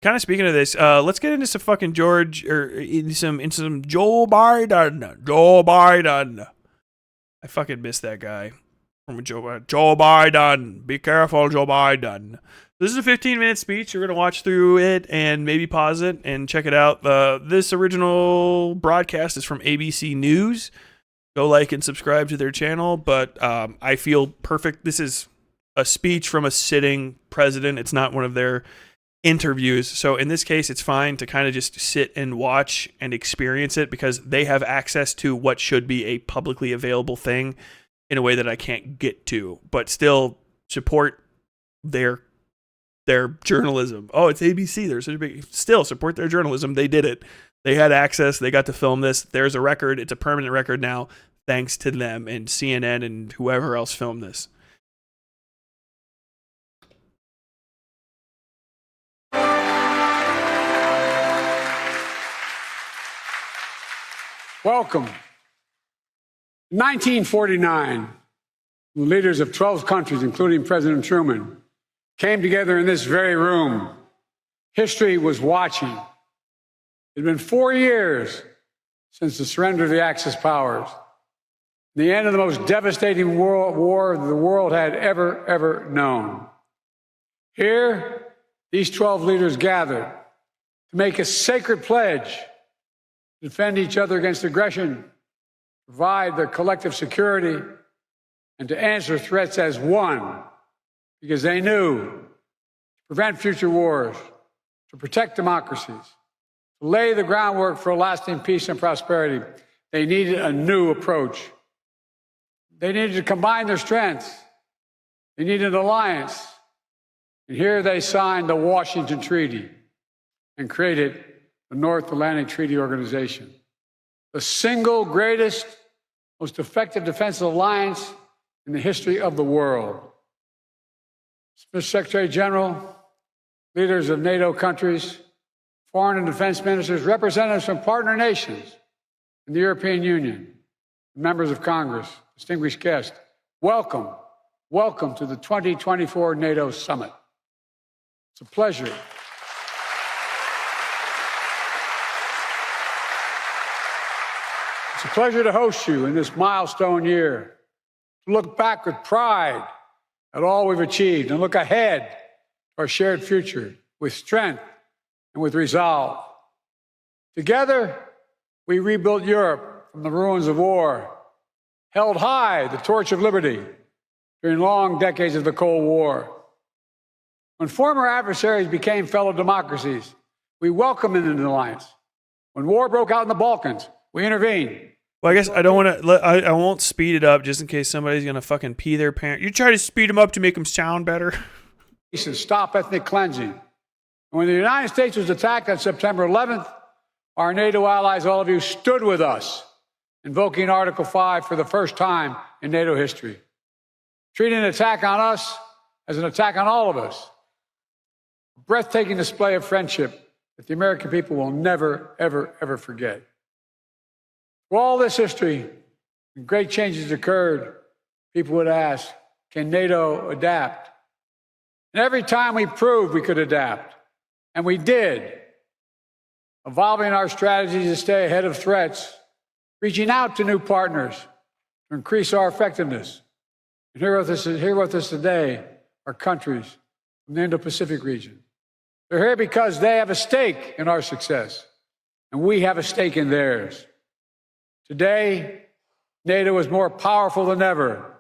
kind of speaking of this, let's get into some fucking George or into some Joe Biden. Joe Biden. I fucking miss that guy from Joe Biden. Joe Biden. Be careful, Joe Biden. This is a 15-minute speech. You're going to watch through it and maybe pause it and check it out. This original broadcast is from ABC News. Go like and subscribe to their channel. But I feel perfect. This is a speech from a sitting president. It's not one of their interviews. So in this case, it's fine to kind of just sit and watch and experience it because they have access to what should be a publicly available thing in a way that I can't get to, but still support their journalism. Oh, it's ABC. They're such a big, still support their journalism. They did it. They had access. They got to film this. There's a record. It's a permanent record now, thanks to them and CNN and whoever else filmed this. Welcome. In 1949, the leaders of 12 countries, including President Truman, came together in this very room. History was watching. It had been 4 years since the surrender of the Axis powers, the end of the most devastating war the world had ever known. Here, these 12 leaders gathered to make a sacred pledge to defend each other against aggression, provide their collective security, and to answer threats as one, because they knew to prevent future wars, to protect democracies, to lay the groundwork for lasting peace and prosperity, they needed a new approach. They needed to combine their strengths. They needed an alliance. And here they signed the Washington Treaty and created the North Atlantic Treaty Organization, the single greatest, most effective defensive alliance in the history of the world. Mr. Secretary General, leaders of NATO countries, foreign and defense ministers, representatives from partner nations in the European Union, members of Congress, distinguished guests, welcome to the 2024 NATO Summit. It's a pleasure. It's a pleasure to host you in this milestone year, to look back with pride at all we've achieved and look ahead to our shared future with strength and with resolve. Together, we rebuilt Europe from the ruins of war, held high the torch of liberty during long decades of the Cold War. When former adversaries became fellow democracies, we welcomed them into the alliance. When war broke out in the Balkans, we intervened. Well, I guess I don't want to. I won't speed it up just in case somebody's gonna fucking pee their pants. You try to speed them up to make them sound better. And stop ethnic cleansing. And when the United States was attacked on September 11th, our NATO allies, all of you, stood with us, invoking Article 5 for the first time in NATO history, treating an attack on us as an attack on all of us. A breathtaking display of friendship that the American people will never, ever forget. Through all this history, when great changes occurred, people would ask, can NATO adapt? And every time we proved we could adapt, and we did, evolving our strategies to stay ahead of threats, reaching out to new partners to increase our effectiveness. And here with us today are countries from the Indo-Pacific region. They're here because they have a stake in our success, and we have a stake in theirs. Today, NATO is more powerful than ever,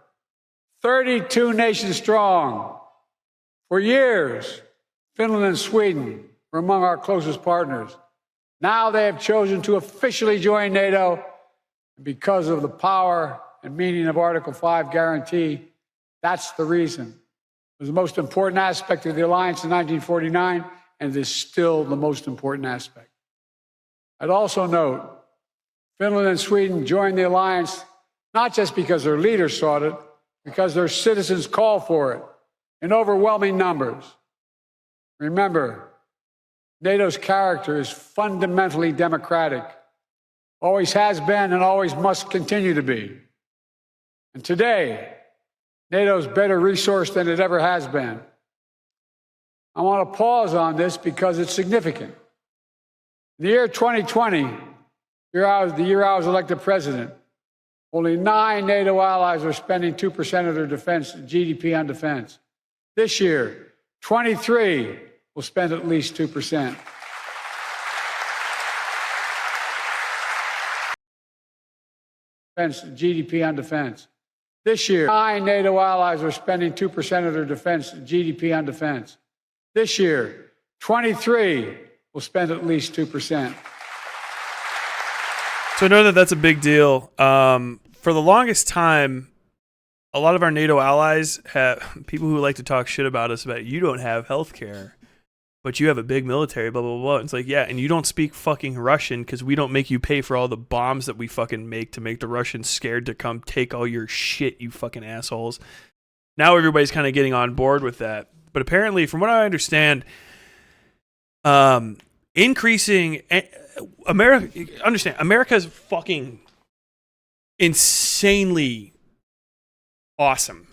32 nations strong. For years, Finland and Sweden were among our closest partners. Now they have chosen to officially join NATO. Because of the power and meaning of Article 5 guarantee, that's the reason. It was the most important aspect of the alliance in 1949, and it is still the most important aspect. I'd also note, Finland and Sweden joined the alliance not just because their leaders sought it, because their citizens called for it in overwhelming numbers. Remember, NATO's character is fundamentally democratic, always has been and always must continue to be. And today, NATO is better resourced than it ever has been. I want to pause on this because it's significant. In the year 2020, the year I was elected president, only 9 NATO allies were spending 2% of their defense GDP on defense. This year, 23 will spend at least 2%. GDP on defense. This year, 9 NATO allies are spending 2% of their defense GDP on defense. This year, 23 will spend at least 2%. So know that that's a big deal. For the longest time, a lot of our NATO allies have people who like to talk shit about us about you don't have health care, but you have a big military, blah, blah, blah. It's like, yeah, and you don't speak fucking Russian because we don't make you pay for all the bombs that we fucking make to make the Russians scared to come take all your shit, you fucking assholes. Now everybody's kind of getting on board with that. But apparently, from what I understand, increasing America's fucking insanely awesome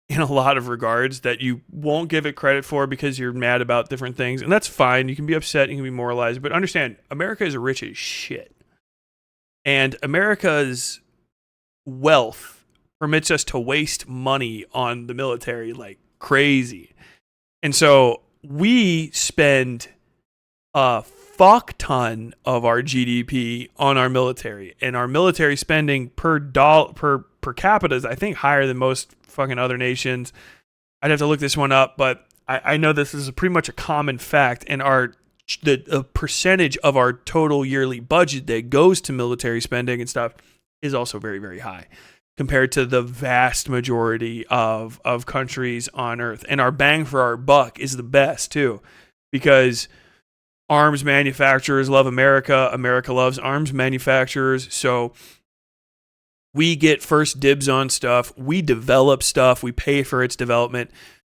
in a lot of regards that you won't give it credit for because you're mad about different things. And that's fine. You can be upset. You can be moralized. But understand, America is rich as shit. And America's wealth permits us to waste money on the military like crazy. And so we spend a fuck ton of our GDP on our military. And our military spending per capita is, I think, higher than most fucking other nations. I'd have to look this one up, but I know this is pretty much a common fact. And the percentage of our total yearly budget that goes to military spending and stuff is also very, very high compared to the vast majority of countries on Earth. And our bang for our buck is the best, too, because arms manufacturers love America. America loves arms manufacturers. So we get first dibs on stuff. We develop stuff. We pay for its development.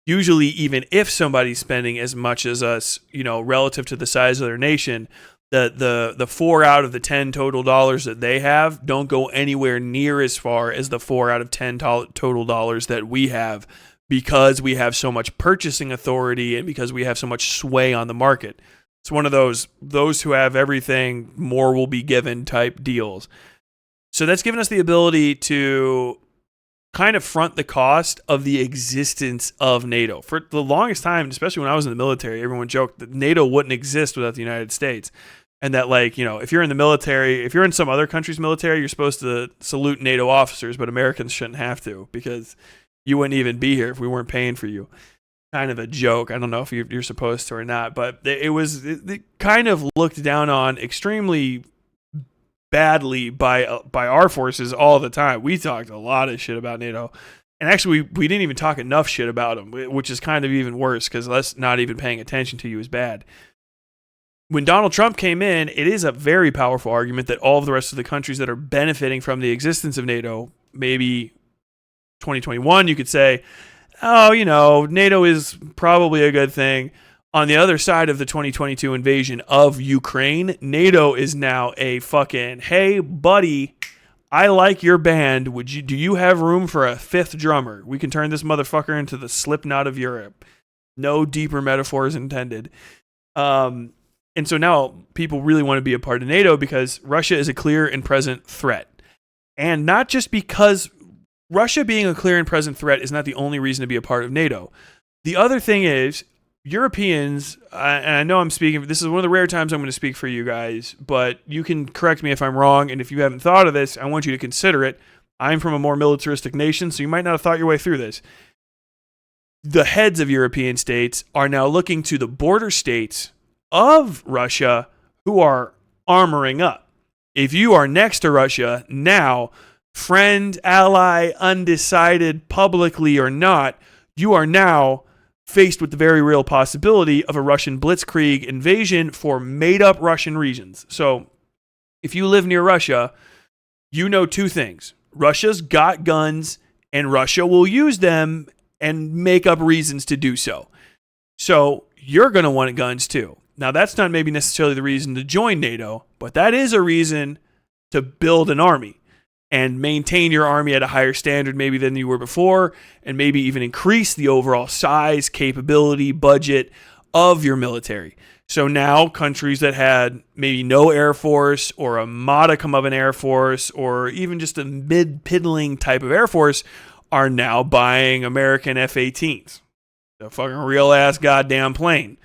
Usually, even if somebody's spending as much as us, relative to the size of their nation, the 4 out of the 10 total dollars that they have don't go anywhere near as far as the 4 out of 10 total dollars that we have, because we have so much purchasing authority and because we have so much sway on the market. It's one of those who have everything, more will be given type deals. So that's given us the ability to kind of front the cost of the existence of NATO. For the longest time, especially when I was in the military, everyone joked that NATO wouldn't exist without the United States. And that, if you're in the military, if you're in some other country's military, you're supposed to salute NATO officers, but Americans shouldn't have to, because you wouldn't even be here if we weren't paying for you. Kind of a joke. I don't know if you're supposed to or not, but it kind of looked down on extremely badly by our forces all the time. We talked a lot of shit about NATO, and actually we didn't even talk enough shit about them, which is kind of even worse, because us not even paying attention to you is bad. When Donald Trump came in, it is a very powerful argument that all of the rest of the countries that are benefiting from the existence of NATO, maybe 2021, you could say, oh, NATO is probably a good thing. On the other side of the 2022 invasion of Ukraine, NATO is now a fucking, hey, buddy, I like your band. Do you have room for a 5th drummer? We can turn this motherfucker into the Slipknot of Europe. No deeper metaphors intended. And so now people really want to be a part of NATO because Russia is a clear and present threat. And not just because Russia being a clear and present threat is not the only reason to be a part of NATO. The other thing is, Europeans, and I know I'm speaking, this is one of the rare times I'm going to speak for you guys, but you can correct me if I'm wrong, and if you haven't thought of this, I want you to consider it. I'm from a more militaristic nation, so you might not have thought your way through this. The heads of European states are now looking to the border states of Russia who are armoring up. If you are next to Russia now, friend, ally, undecided, publicly or not, you are now faced with the very real possibility of a Russian blitzkrieg invasion for made-up Russian reasons. So, if you live near Russia, you know 2 things. Russia's got guns, and Russia will use them and make up reasons to do so. So, you're going to want guns too. Now, that's not maybe necessarily the reason to join NATO, but that is a reason to build an army and maintain your army at a higher standard maybe than you were before, and maybe even increase the overall size, capability, budget of your military. So now countries that had maybe no air force or a modicum of an air force or even just a mid-piddling type of air force are now buying American F-18s. A fucking real-ass goddamn plane.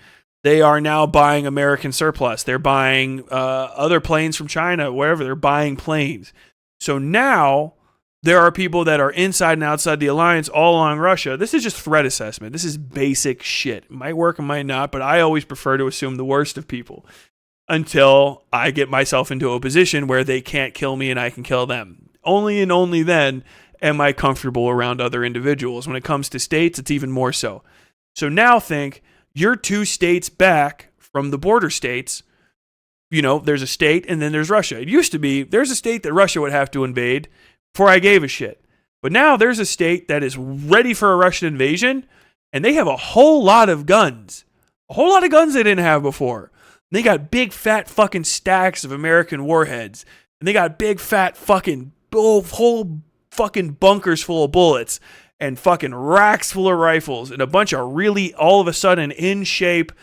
They are now buying American surplus. They're buying other planes from China, wherever. They're buying planes. So now there are people that are inside and outside the alliance all along Russia. This is just threat assessment. This is basic shit. It might work, it might not, but I always prefer to assume the worst of people until I get myself into a position where they can't kill me and I can kill them. Only and only then am I comfortable around other individuals. When it comes to states, it's even more so. So now think, you're 2 states back from the border states. You know, there's a state and then there's Russia. It used to be there's a state that Russia would have to invade before I gave a shit. But now there's a state that is ready for a Russian invasion, and they have a whole lot of guns. A whole lot of guns they didn't have before. They got big fat fucking stacks of American warheads. And they got big fat fucking whole fucking bunkers full of bullets. And fucking racks full of rifles. And a bunch of really, all of a sudden, in shape,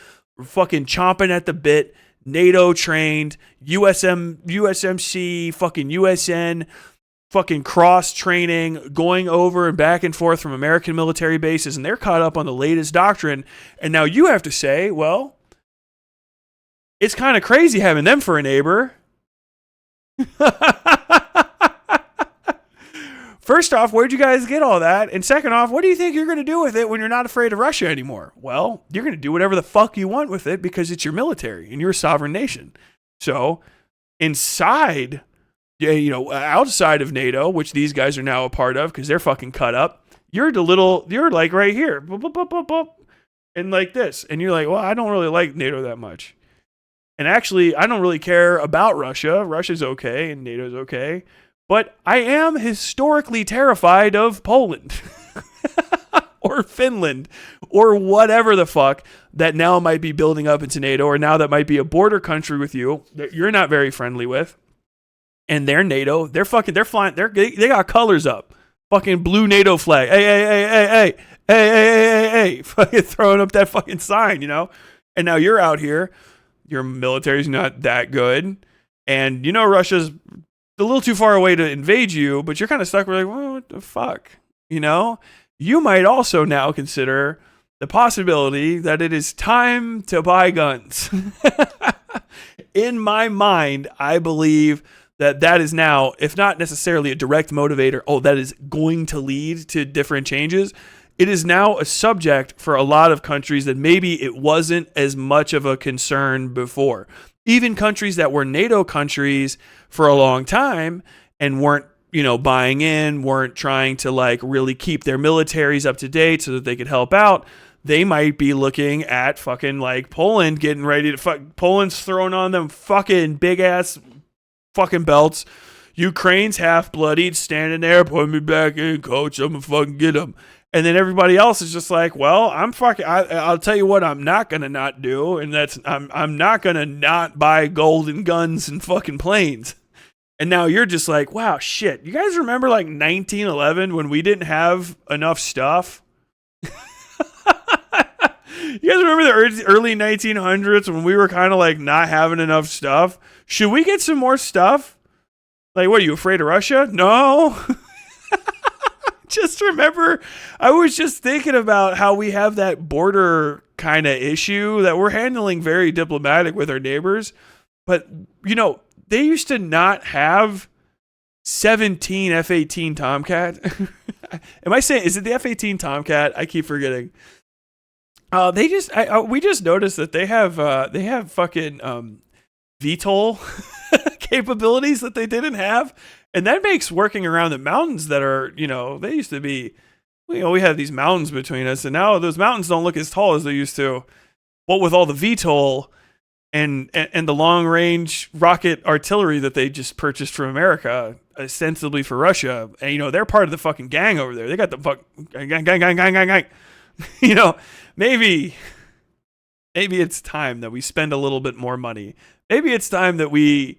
fucking chomping at the bit, NATO trained, USMC, fucking USN, fucking cross training, going over and back and forth from American military bases, and they're caught up on the latest doctrine. And now you have to say, well, it's kind of crazy having them for a neighbor. First off, where'd you guys get all that? And second off, what do you think you're going to do with it when you're not afraid of Russia anymore? Well, you're going to do whatever the fuck you want with it because it's your military and you're a sovereign nation. So inside, outside of NATO, which these guys are now a part of because they're fucking cut up, you're like right here. And like this. And you're like, well, I don't really like NATO that much. And actually, I don't really care about Russia. Russia's okay and NATO's okay. But I am historically terrified of Poland or Finland or whatever the fuck that now might be building up into NATO or now that might be a border country with you that you're not very friendly with. And they're NATO. They're flying. They got colors up. Fucking blue NATO flag. Hey. Fucking throwing up that fucking sign, you know? And now you're out here. Your military's not that good. And you know Russia's a little too far away to invade you, but you're kind of stuck. We're like, well, what the fuck? You know, you might also now consider the possibility that it is time to buy guns. In my mind, I believe that is now, if not necessarily a direct motivator, that is going to lead to different changes. It is now a subject for a lot of countries that maybe it wasn't as much of a concern before. Even countries that were NATO countries for a long time and weren't, buying in, weren't trying to like really keep their militaries up to date so that they could help out. They might be looking at fucking like Poland getting ready to Poland's throwing on them fucking big ass fucking belts. Ukraine's half bloodied, standing there, put me back in, coach. I'm gonna fucking get them. And then everybody else is just like, well, I'll tell you what I'm not going to not do. And that's, I'm not going to not buy golden guns and fucking planes. And now you're just like, wow, shit. You guys remember like 1911 when we didn't have enough stuff? You guys remember the early 1900s when we were kind of like not having enough stuff? Should we get some more stuff? Like, what, are you afraid of Russia? No. Just remember, I was just thinking about how we have that border kind of issue that we're handling very diplomatic with our neighbors. But, they used to not have 17 F-18 Tomcat. Am I saying, is it the F-18 Tomcat? I keep forgetting. We just noticed that they have fucking VTOL capabilities that they didn't have. And that makes working around the mountains that are, they used to be, we have these mountains between us, and now those mountains don't look as tall as they used to. What with all the VTOL and the long-range rocket artillery that they just purchased from America, ostensibly for Russia, and, they're part of the fucking gang over there. They got the gang. Maybe it's time that we spend a little bit more money. Maybe it's time that we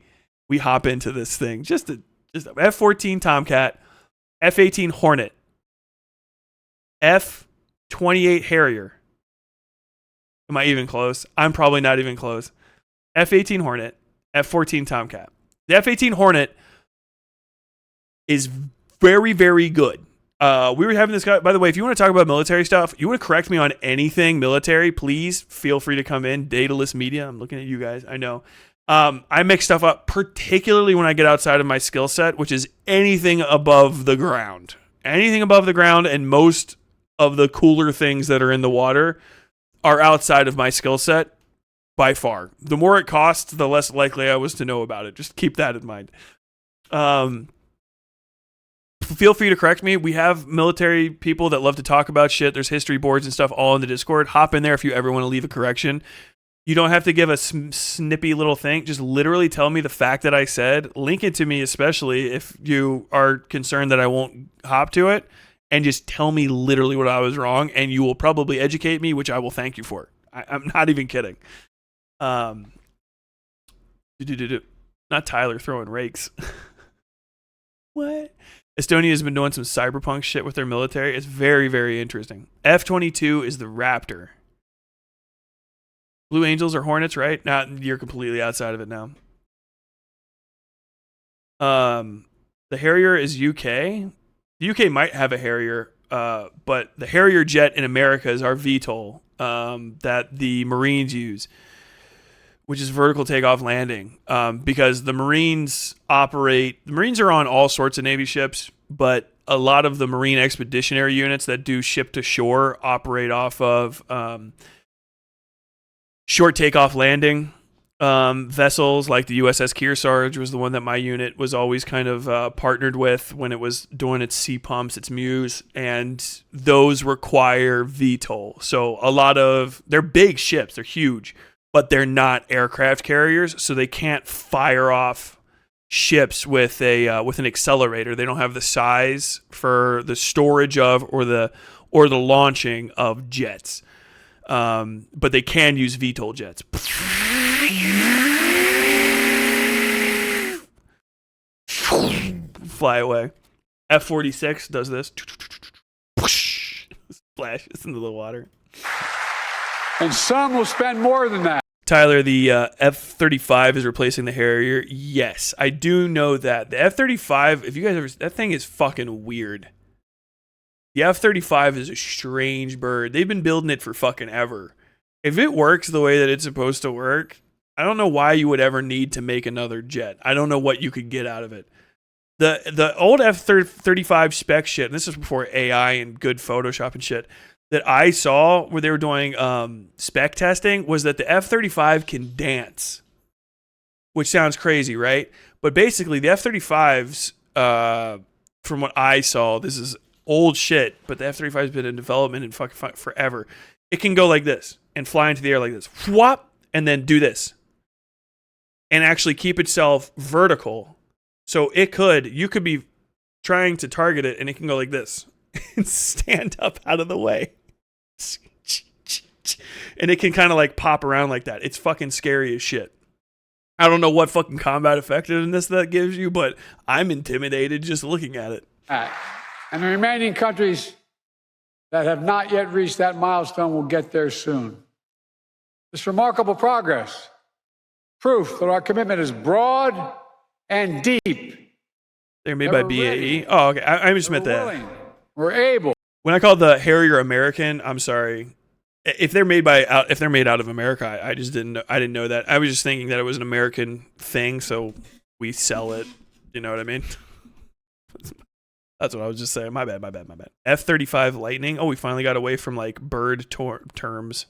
hop into this thing. Just F-14 Tomcat, F-18 Hornet, F-28 Harrier, Am I even close? I'm probably not even close. F-18 Hornet, F-14 Tomcat. The F-18 Hornet is very, very good. We were having this guy, by the way, if you want to talk about military stuff, you want to correct me on anything military, please feel free to come in. Dataless Media, I'm looking at you guys, I know. I mix stuff up, particularly when I get outside of my skill set, which is anything above the ground. Anything above the ground, and most of the cooler things that are in the water are outside of my skill set by far. The more it costs, the less likely I was to know about it. Just keep that in mind. Feel free to correct me. We have military people that love to talk about shit. There's history boards and stuff all in the Discord. Hop in there if you ever want to leave a correction. You don't have to give a snippy little thing. Just literally tell me the fact that I said. Link it to me, especially if you are concerned that I won't hop to it. And just tell me literally what I was wrong. And you will probably educate me, which I will thank you for. I'm not even kidding. Not Tyler throwing rakes. What? Estonia has been doing some cyberpunk shit with their military. It's very, very interesting. F-22 is the Raptor. Blue Angels or Hornets, right? Nah, you're completely outside of it now. The Harrier is UK. The UK might have a Harrier, but the Harrier jet in America is our VTOL that the Marines use, which is vertical takeoff landing, because the Marines are on all sorts of Navy ships, but a lot of the Marine expeditionary units that do ship to shore operate off of short takeoff landing vessels, like the USS Kearsarge was the one that my unit was always kind of partnered with when it was doing its sea pumps, its MEWs, and those require VTOL. So they're big ships, they're huge, but they're not aircraft carriers, so they can't fire off ships with an accelerator. They don't have the size for the storage of or the launching of jets. But they can use VTOL jets. Fly away. F-46 does this. Splashes into the water. And some will spend more than that. Tyler, the F-35 is replacing the Harrier. Yes, I do know that. The F-35, if you guys ever... That thing is fucking weird. The F-35 is a strange bird. They've been building it for fucking ever. If it works the way that it's supposed to work, I don't know why you would ever need to make another jet. I don't know what you could get out of it. The old F-35 spec shit, and this is before AI and good Photoshop and shit, that I saw where they were doing spec testing was that the F-35 can dance, which sounds crazy, right? But basically, the F-35s, from what I saw, this is old shit, but the F-35 has been in development in fucking forever. It can go like this and fly into the air like this, whop, and then do this, and actually keep itself vertical. So you could be trying to target it, and it can go like this and stand up out of the way. And it can kind of like pop around like that. It's fucking scary as shit. I don't know what fucking combat effectiveness that gives you, but I'm intimidated just looking at it. And the remaining countries that have not yet reached that milestone will get there soon. This remarkable progress, proof that our commitment is broad and deep. They're made by BAE. Oh, okay. I just meant that. We're able. When I called the Harrier American, I'm sorry. If they're made out of America, I just didn't know. I didn't know that. I was just thinking that it was an American thing, so we sell it. You know what I mean? That's what I was just saying. My bad. F-35 Lightning. Oh, we finally got away from like bird terms.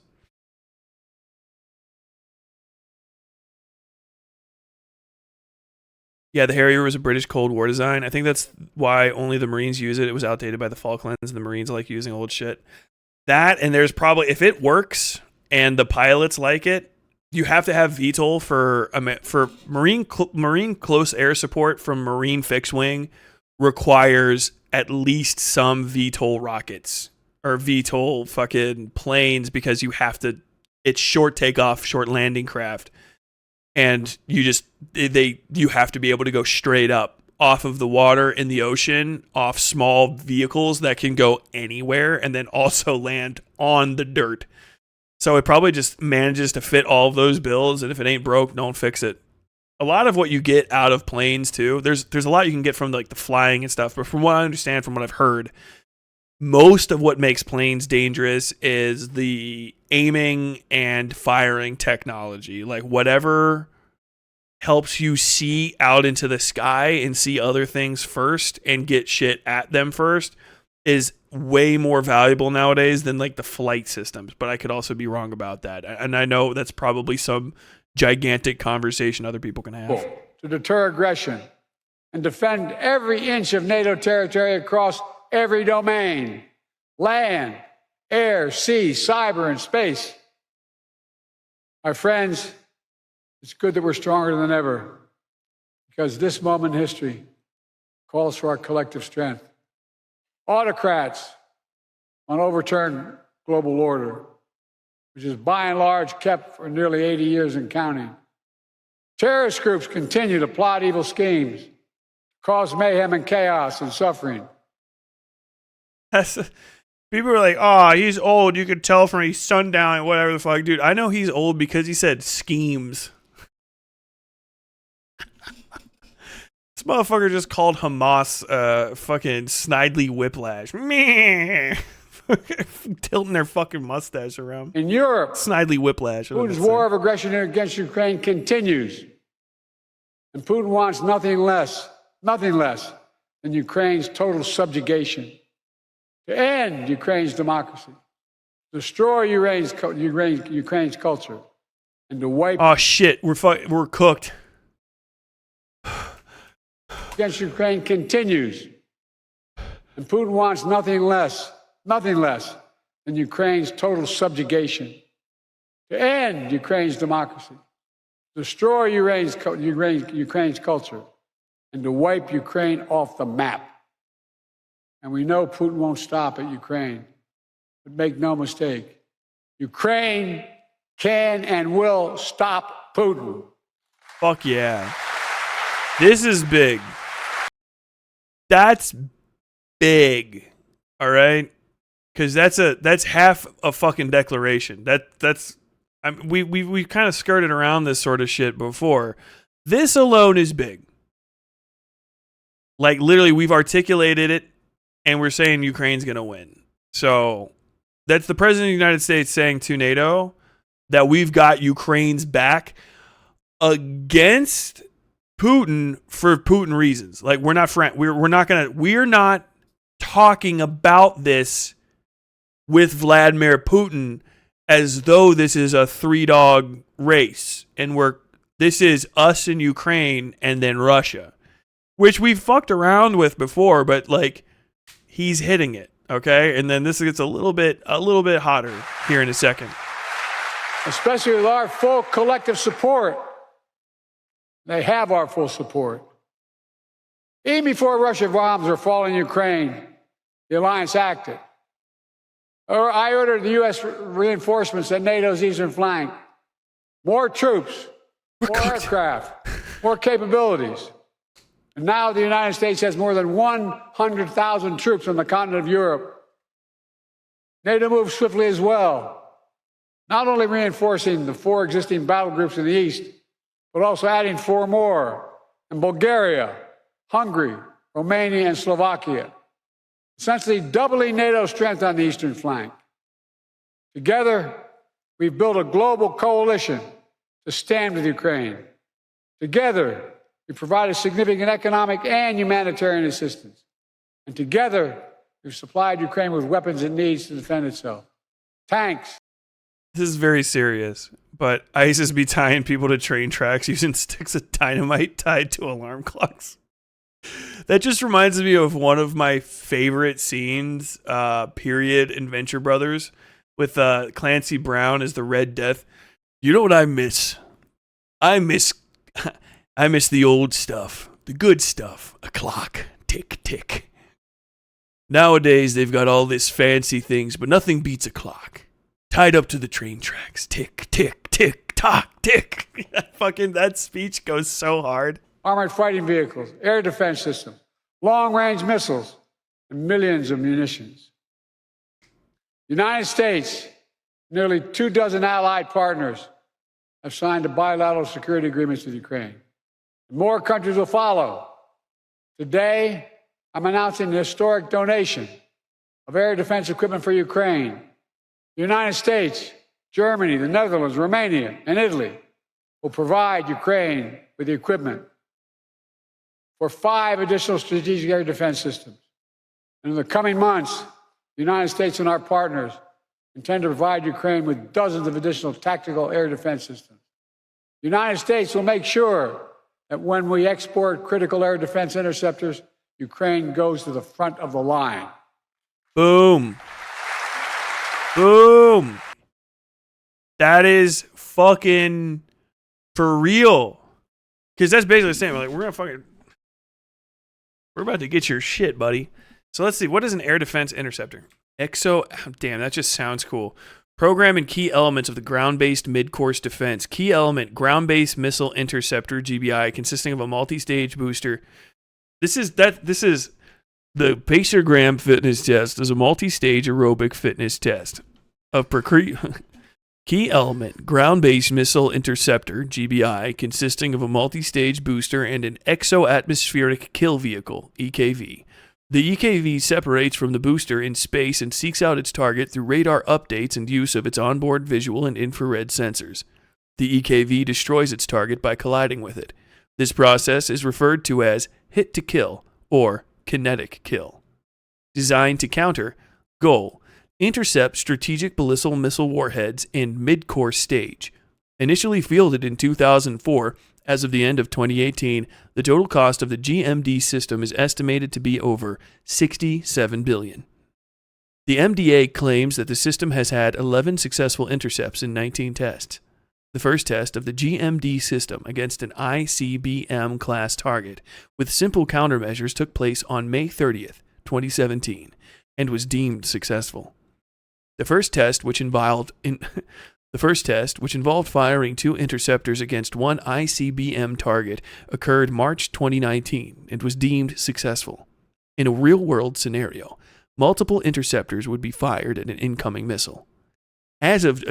Yeah, the Harrier was a British Cold War design. I think that's why only the Marines use it. It was outdated by the Falklands, and the Marines like using old shit. That, and there's probably, if it works and the pilots like it, you have to have VTOL for Marine close air support from Marine fixed wing requires at least some VTOL rockets or VTOL fucking planes, because you have to, it's short takeoff, short landing craft. And you have to be able to go straight up off of the water in the ocean, off small vehicles that can go anywhere, and then also land on the dirt. So it probably just manages to fit all of those bills, and if it ain't broke, don't fix it. A lot of what you get out of planes too, there's a lot you can get from like the flying and stuff, but from what I understand, from what I've heard, most of what makes planes dangerous is the aiming and firing technology. Like whatever helps you see out into the sky and see other things first and get shit at them first is way more valuable nowadays than like the flight systems. But I could also be wrong about that. And I know that's probably some gigantic conversation other people can have. To deter aggression and defend every inch of NATO territory across every domain: land, air, sea, cyber, and space. My friends, it's good that we're stronger than ever, because this moment in history calls for our collective strength. Autocrats want to overturn global order, which is by and large kept for nearly 80 years and counting. Terrorist groups continue to plot evil schemes, cause mayhem and chaos and suffering. People are like, oh, he's old. You could tell from his sundown and whatever the fuck. Dude, I know he's old because he said schemes. This motherfucker just called Hamas fucking snidely whiplash. Meh. Tilting their fucking mustache around. In Europe, snidely whiplash. Putin's war of aggression against Ukraine continues. And Putin wants nothing less than Ukraine's total subjugation, to end Ukraine's democracy, destroy Ukraine's culture, and to wipe... Oh, shit. We're cooked. Against Ukraine continues. And Putin wants nothing less than Ukraine's total subjugation, to end Ukraine's democracy, destroy Ukraine's culture, and to wipe Ukraine off the map. And we know Putin won't stop at Ukraine. But make no mistake, Ukraine can and will stop Putin. Fuck yeah. This is big. That's big. All right? Because that's half a fucking declaration. We kind of skirted around this sort of shit before. This alone is big. Like literally, we've articulated it, and we're saying Ukraine's gonna win. So that's the president of the United States saying to NATO that we've got Ukraine's back against Putin for Putin reasons. Like we're not talking about this with Vladimir Putin as though this is a 3-dog race and this is us in Ukraine and then Russia, which we've fucked around with before, but like he's hitting it, okay? And then this gets a little bit hotter here in a second. Especially with our full collective support. They have our full support. Even before Russian bombs were falling in Ukraine, the alliance acted. I ordered the U.S. reinforcements at NATO's eastern flank. More troops, more aircraft, more capabilities. And now the United States has more than 100,000 troops on the continent of Europe. NATO moved swiftly as well, not only reinforcing the 4 existing battle groups in the east, but also adding 4 more in Bulgaria, Hungary, Romania, and Slovakia, essentially doubling NATO's strength on the eastern flank. Together, we've built a global coalition to stand with Ukraine. Together, we provided significant economic and humanitarian assistance. And together, we've supplied Ukraine with weapons it needs to defend itself. Tanks. This is very serious, but ISIS be tying people to train tracks using sticks of dynamite tied to alarm clocks. That just reminds me of one of my favorite scenes, period, in Venture Brothers, with Clancy Brown as the Red Death. You know what I miss? I miss the old stuff, the good stuff. A clock, tick, tick. Nowadays, they've got all this fancy things, but nothing beats a clock. Tied up to the train tracks. Tick, tick, tick, tock, tick. Fucking that speech goes so hard. Armored fighting vehicles, air defense systems, long-range missiles, and millions of munitions. The United States Nearly 24 allied partners have signed bilateral security agreements with Ukraine. More countries will follow. Today, I'm announcing an historic donation of air defense equipment for Ukraine. The United States, Germany, the Netherlands, Romania, and Italy will provide Ukraine with the equipment for 5 additional strategic air defense systems. And in the coming months, the United States and our partners intend to provide Ukraine with dozens of additional tactical air defense systems. The United States will make sure that when we export critical air defense interceptors, Ukraine goes to the front of the line. Boom. Boom. That is fucking for real. Because that's basically saying, like, we're about to get your shit, buddy. So let's see. What is an air defense interceptor? Damn, that just sounds cool. Program and key elements of the ground-based mid-course defense. Key element, ground-based missile interceptor, GBI, consisting of a multi-stage booster. This is the Pacergram fitness test is a multi-stage aerobic fitness test of key element, ground-based missile interceptor, GBI, consisting of a multi-stage booster and an exo-atmospheric kill vehicle, EKV. The EKV separates from the booster in space and seeks out its target through radar updates and use of its onboard visual and infrared sensors. The EKV destroys its target by colliding with it. This process is referred to as hit-to-kill or kinetic kill. Designed to counter, goal, intercept strategic ballistic missile warheads in mid-course stage. Initially fielded in 2004, as of the end of 2018, the total cost of the GMD system is estimated to be over $67 billion. The MDA claims that the system has had 11 successful intercepts in 19 tests. The first test of the GMD system against an ICBM class target with simple countermeasures took place on May 30th, 2017, and was deemed successful. The first test, which involved firing 2 interceptors against one ICBM target, occurred March 2019 and was deemed successful. In a real-world scenario, multiple interceptors would be fired at an incoming missile. As of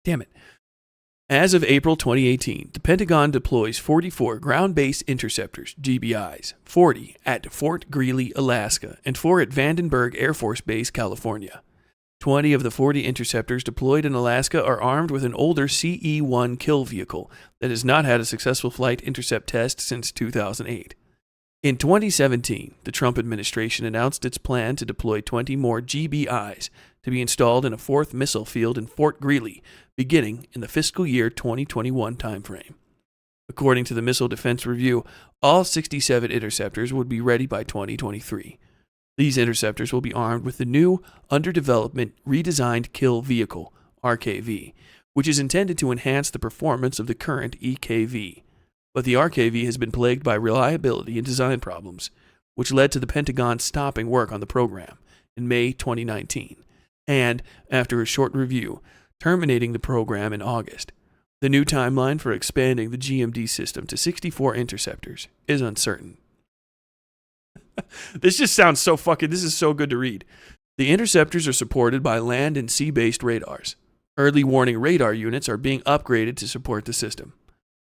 April 2018, the Pentagon deploys 44 ground-based interceptors, GBIs, 40 at Fort Greely, Alaska, and 4 at Vandenberg Air Force Base, California. 20 of the 40 interceptors deployed in Alaska are armed with an older CE-1 kill vehicle that has not had a successful flight intercept test since 2008. In 2017, the Trump administration announced its plan to deploy 20 more GBIs to be installed in a 4th missile field in Fort Greely, beginning in the fiscal year 2021 timeframe. According to the Missile Defense Review, all 67 interceptors would be ready by 2023. These interceptors will be armed with the new, under development, redesigned kill vehicle, RKV, which is intended to enhance the performance of the current EKV. But the RKV has been plagued by reliability and design problems, which led to the Pentagon stopping work on the program in May 2019, and, after a short review, terminating the program in August. The new timeline for expanding the GMD system to 64 interceptors is uncertain. This just sounds so this is so good to read. The interceptors are supported by land and sea-based radars. Early warning radar units are being upgraded to support the system.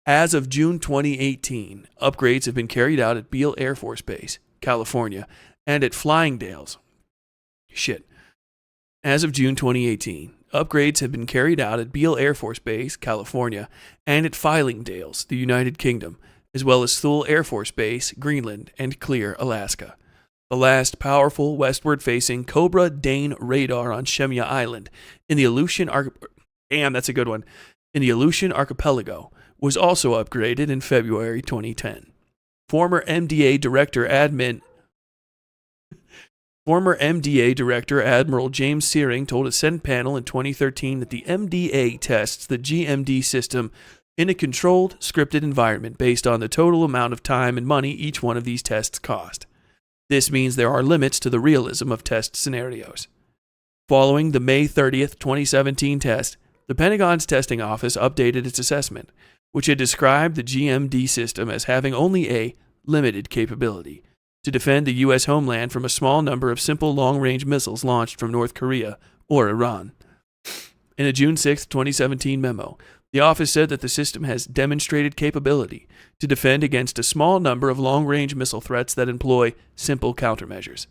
As of June 2018, upgrades have been carried out at Beale Air Force Base, California, and at Flying Dales. As of June 2018, upgrades have been carried out at Beale Air Force Base, California, and at Fylingdales, the United Kingdom, as well as Thule Air Force Base, Greenland, and Clear, Alaska. The last powerful westward-facing Cobra Dane radar on Shemya Island in the Aleutian Archipelago was also upgraded in February 2010. Former MDA Director Admiral James Searing told a Senate panel in 2013 that the MDA tests the GMD system in a controlled, scripted environment based on the total amount of time and money each one of these tests cost. This means there are limits to the realism of test scenarios. Following the May 30th, 2017 test, the Pentagon's testing office updated its assessment, which had described the GMD system as having only a limited capability to defend the U.S. homeland from a small number of simple long-range missiles launched from North Korea or Iran. In a June 6, 2017 memo, the office said that the system has demonstrated capability to defend against a small number of long-range missile threats that employ simple countermeasures.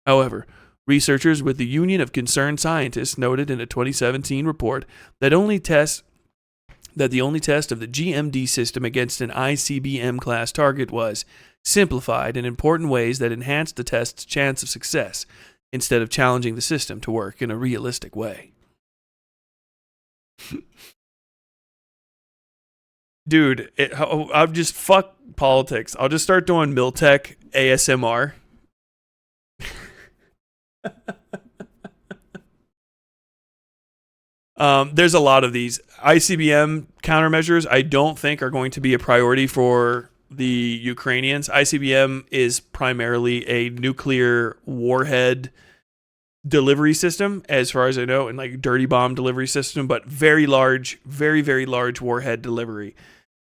However, researchers with the Union of Concerned Scientists noted in a 2017 report that the only test of the GMD system against an ICBM-class target was simplified in important ways that enhanced the test's chance of success, instead of challenging the system to work in a realistic way. Dude, I'll just fuck politics. I'll just start doing Miltech ASMR. There's a lot of these. ICBM countermeasures I don't think are going to be a priority for the Ukrainians. ICBM is primarily a nuclear warhead delivery system, as far as I know, and like dirty bomb delivery system, but very large, very, very large warhead delivery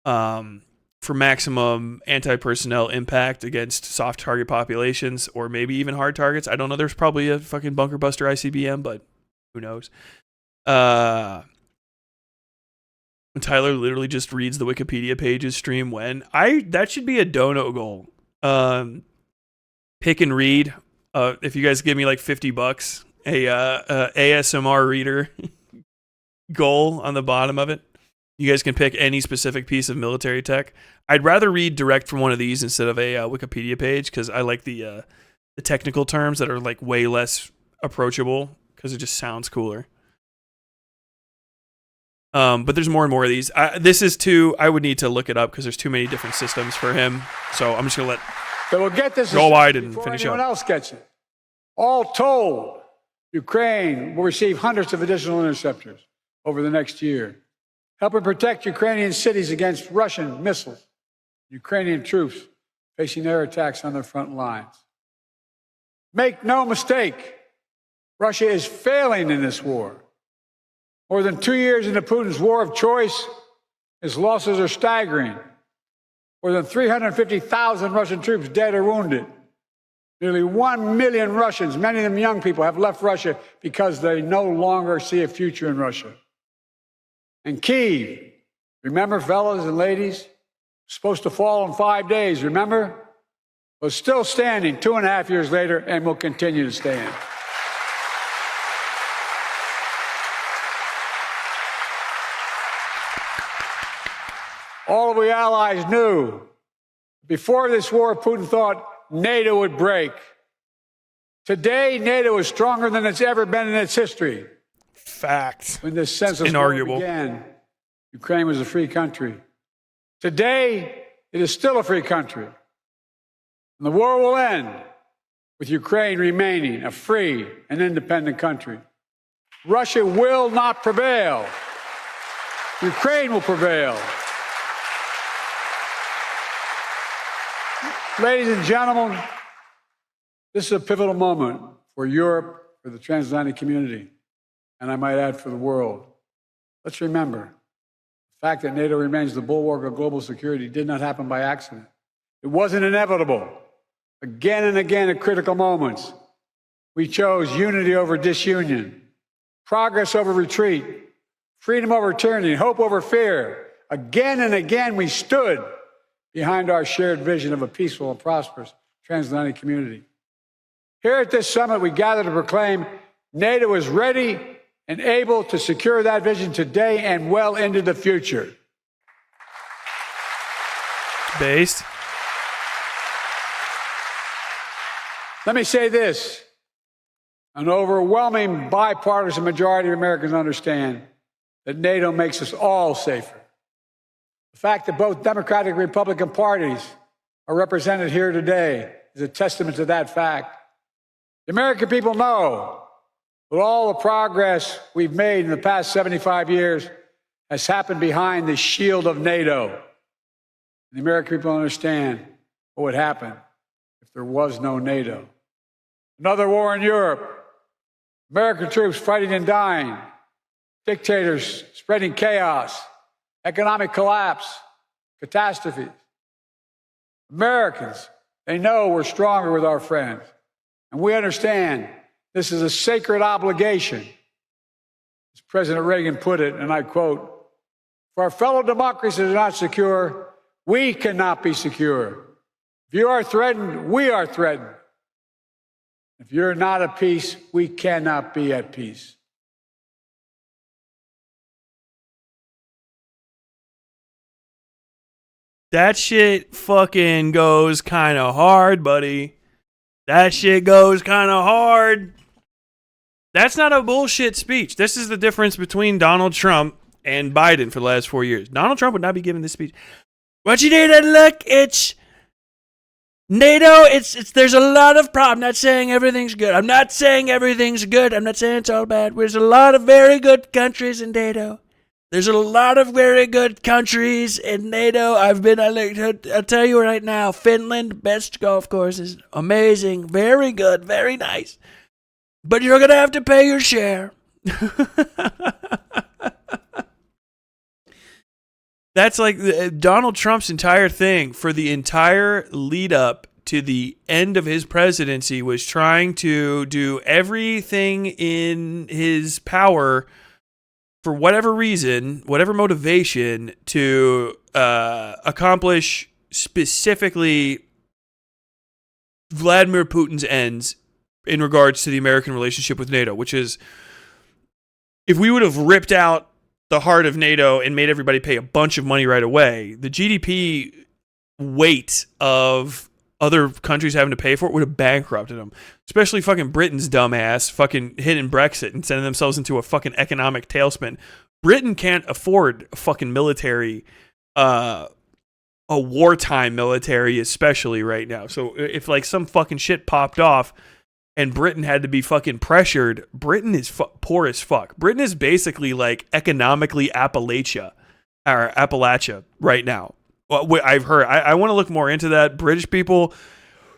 for maximum anti-personnel impact against soft target populations, or maybe even hard targets. I don't know. There's probably a fucking bunker buster ICBM, but who knows? Tyler literally just reads the Wikipedia pages stream when that should be a dono goal. Pick and read. If you guys give me like $50, a ASMR reader goal on the bottom of it. You guys can pick any specific piece of military tech. I'd rather read direct from one of these instead of a Wikipedia page, because I like the technical terms that are like way less approachable, because it just sounds cooler. But there's more and more of these. This is too. I would need to look it up because there's too many different systems for him. So I'm just gonna let. So we'll get this go wide and before finish anyone up. else gets it. All told, Ukraine will receive hundreds of additional interceptors over the next year, helping protect Ukrainian cities against Russian missiles. Ukrainian troops facing air attacks on their front lines. Make no mistake, Russia is failing in this war. More than 2 years into Putin's war of choice, his losses are staggering. More than 350,000 Russian troops dead or wounded. Nearly 1 million Russians, many of them young people, have left Russia because they no longer see a future in Russia. And Kyiv, remember, fellas and ladies, supposed to fall in 5 days, remember? Was still standing 2.5 years later and will continue to stand. All of we allies knew before this war, Putin thought NATO would break. Today, NATO is stronger than it's ever been in its history. Facts. When this senseless war began, Ukraine was a free country. Today, it is still a free country. And the war will end with Ukraine remaining a free and independent country. Russia will not prevail. Ukraine will prevail. Ladies and gentlemen, this is a pivotal moment for Europe, for the transatlantic community, and I might add for the world. Let's remember, the fact that NATO remains the bulwark of global security did not happen by accident. It wasn't inevitable. Again and again at critical moments, we chose unity over disunion, progress over retreat, freedom over tyranny, hope over fear. Again and again, we stood behind our shared vision of a peaceful and prosperous transatlantic community. Here at this summit, we gather to proclaim NATO is ready and able to secure that vision today and well into the future. Based. Let me say this. An overwhelming bipartisan majority of Americans understand that NATO makes us all safer. The fact that both Democratic and Republican parties are represented here today is a testament to that fact. The American people know that all the progress we've made in the past 75 years has happened behind the shield of NATO. And the American people understand what would happen if there was no NATO. Another war in Europe, American troops fighting and dying, dictators spreading chaos, economic collapse, catastrophes. Americans, they know we're stronger with our friends. And we understand this is a sacred obligation. As President Reagan put it, and I quote, "If our fellow democracies are not secure, we cannot be secure. If you are threatened, we are threatened. If you're not at peace, we cannot be at peace." That shit fucking goes kind of hard, buddy. That shit goes kind of hard. That's not a bullshit speech. This is the difference between Donald Trump and Biden for the last 4 years. Donald Trump would not be giving this speech. What you need to look, it's NATO, it's there's a lot of problems. I'm not saying everything's good. I'm not saying everything's good. I'm not saying it's all bad. There's a lot of very good countries in NATO. There's a lot of very good countries in NATO. I'll tell you right now, Finland, best golf courses, amazing, very good, very nice. But you're going to have to pay your share. That's like Donald Trump's entire thing for the entire lead up to the end of his presidency was trying to do everything in his power for whatever reason, whatever motivation, to accomplish specifically Vladimir Putin's ends in regards to the American relationship with NATO, which is, if we would have ripped out the heart of NATO and made everybody pay a bunch of money right away, the GDP weight of other countries having to pay for it would have bankrupted them. Especially fucking Britain's dumbass fucking hitting Brexit and sending themselves into a fucking economic tailspin. Britain can't afford a fucking military, a wartime military, especially right now. So if like some fucking shit popped off and Britain had to be fucking pressured, Britain is poor as fuck. Britain is basically like economically Appalachia right now. What I've heard, I want to look more into that. British people,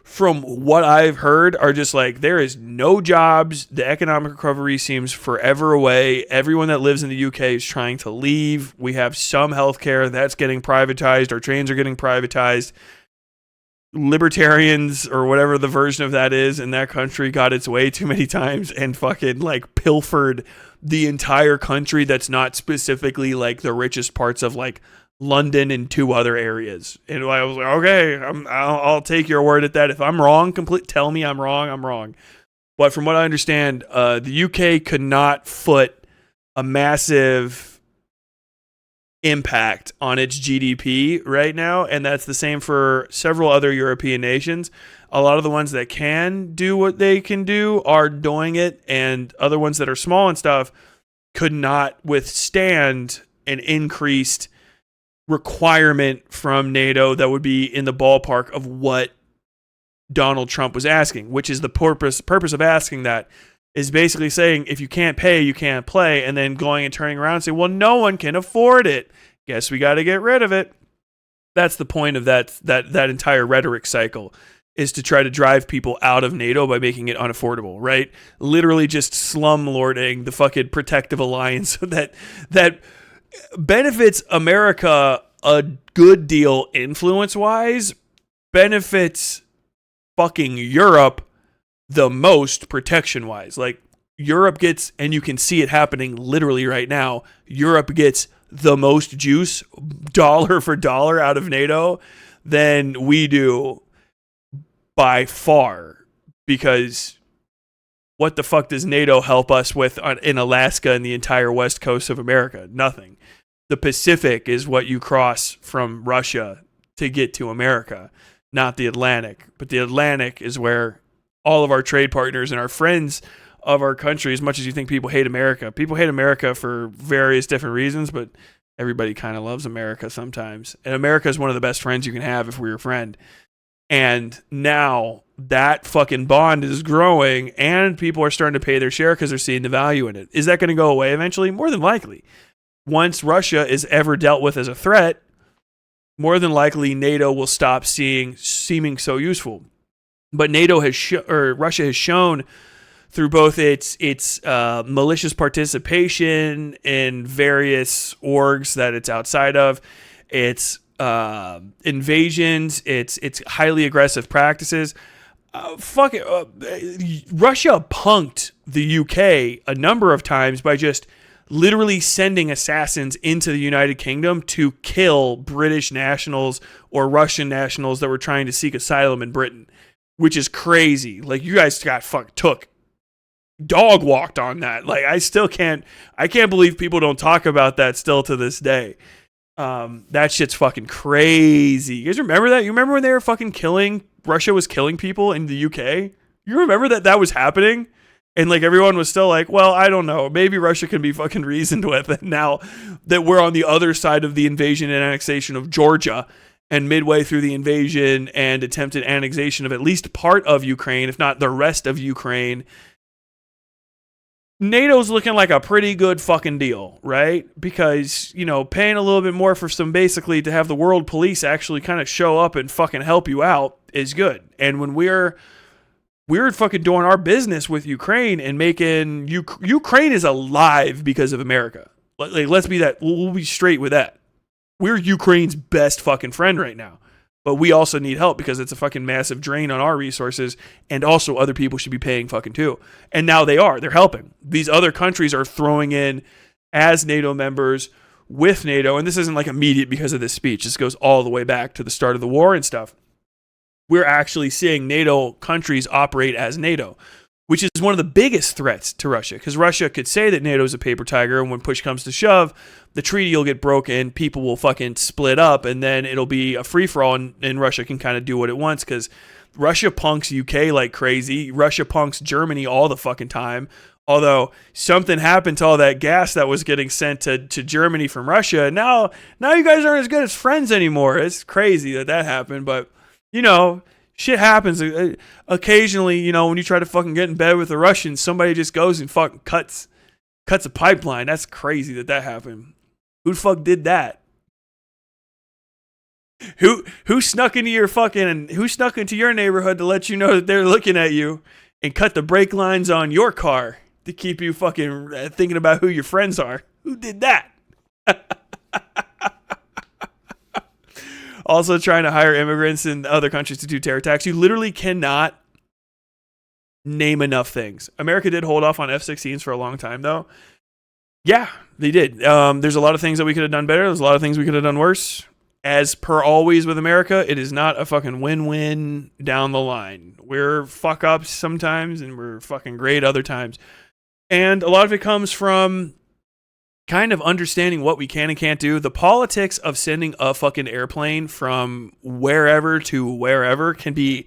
from what I've heard, are just like, there is no jobs. The economic recovery seems forever away. Everyone that lives in the UK is trying to leave. We have some healthcare that's getting privatized. Our trains are getting privatized. Libertarians, or whatever the version of that is in that country, got its way too many times and fucking like pilfered the entire country that's not specifically like the richest parts of like London and 2 other areas. And I was like, okay, I'll take your word at that. If I'm wrong, tell me I'm wrong. But from what I understand, the UK could not foot a massive impact on its GDP right now, and that's the same for several other European nations. A lot of the ones that can do what they can do are doing it, and other ones that are small and stuff could not withstand an increased requirement from NATO that would be in the ballpark of what Donald Trump was asking, which is the purpose of asking that is basically saying, if you can't pay, you can't play, and then going and turning around and say, well, no one can afford it. Guess we got to get rid of it. That's the point of that entire rhetoric cycle, is to try to drive people out of NATO by making it unaffordable, right? Literally just slumlording the fucking protective alliance that benefits America a good deal influence-wise, benefits fucking Europe the most protection-wise. Like, Europe gets, and you can see it happening literally right now, Europe gets the most juice, dollar for dollar, out of NATO than we do by far. Because what the fuck does NATO help us with in Alaska and the entire west coast of America? Nothing. The Pacific is what you cross from Russia to get to America, not the Atlantic. But the Atlantic is where all of our trade partners and our friends of our country, as much as you think people hate America for various different reasons, but everybody kind of loves America sometimes. And America is one of the best friends you can have if we're your friend. And now that fucking bond is growing and people are starting to pay their share because they're seeing the value in it. Is that going to go away eventually? More than likely. Once Russia is ever dealt with as a threat, more than likely NATO will stop seeming so useful. But Russia has shown through both its malicious participation in various orgs that it's outside of, its invasions, its highly aggressive practices. Russia punked the UK a number of times by just literally sending assassins into the United Kingdom to kill British nationals or Russian nationals that were trying to seek asylum in Britain, which is crazy. Like, you guys got dog walked on that. Like, I can't believe people don't talk about that still to this day. That shit's fucking crazy. You guys remember that? You remember when they were Russia was killing people in the UK? You remember that was happening? And like everyone was still like, well, I don't know. Maybe Russia can be fucking reasoned with. And now that we're on the other side of the invasion and annexation of Georgia and midway through the invasion and attempted annexation of at least part of Ukraine, if not the rest of Ukraine, NATO's looking like a pretty good fucking deal, right? Because, paying a little bit more for basically to have the world police actually kind of show up and fucking help you out is good. And when we're fucking doing our business with Ukraine and making Ukraine is alive because of America. Like, let's be that. We'll be straight with that. We're Ukraine's best fucking friend right now. But we also need help because it's a fucking massive drain on our resources, and also other people should be paying fucking too. And now they're helping. These other countries are throwing in as NATO members with NATO, and this isn't like immediate because of this speech. This goes all the way back to the start of the war and stuff. We're actually seeing NATO countries operate as NATO, which is one of the biggest threats to Russia, because Russia could say that NATO is a paper tiger, and when push comes to shove, the treaty will get broken, people will fucking split up, and then it'll be a free-for-all, and Russia can kind of do what it wants, because Russia punks UK like crazy. Russia punks Germany all the fucking time. Although something happened to all that gas that was getting sent to Germany from Russia. Now you guys aren't as good as friends anymore. It's crazy that happened, but shit happens. Occasionally, when you try to fucking get in bed with the Russians, somebody just goes and fucking cuts a pipeline. That's crazy that happened. Who the fuck did that? Who snuck into your neighborhood to let you know that they're looking at you and cut the brake lines on your car to keep you fucking thinking about who your friends are? Who did that? Also trying to hire immigrants in other countries to do terror attacks. You literally cannot name enough things. America did hold off on F-16s for a long time, though. Yeah, they did. There's a lot of things that we could have done better. There's a lot of things we could have done worse. As per always with America, it is not a fucking win-win down the line. We're fuck-ups sometimes, and we're fucking great other times. And a lot of it comes from kind of understanding what we can and can't do. The politics of sending a fucking airplane from wherever to wherever can be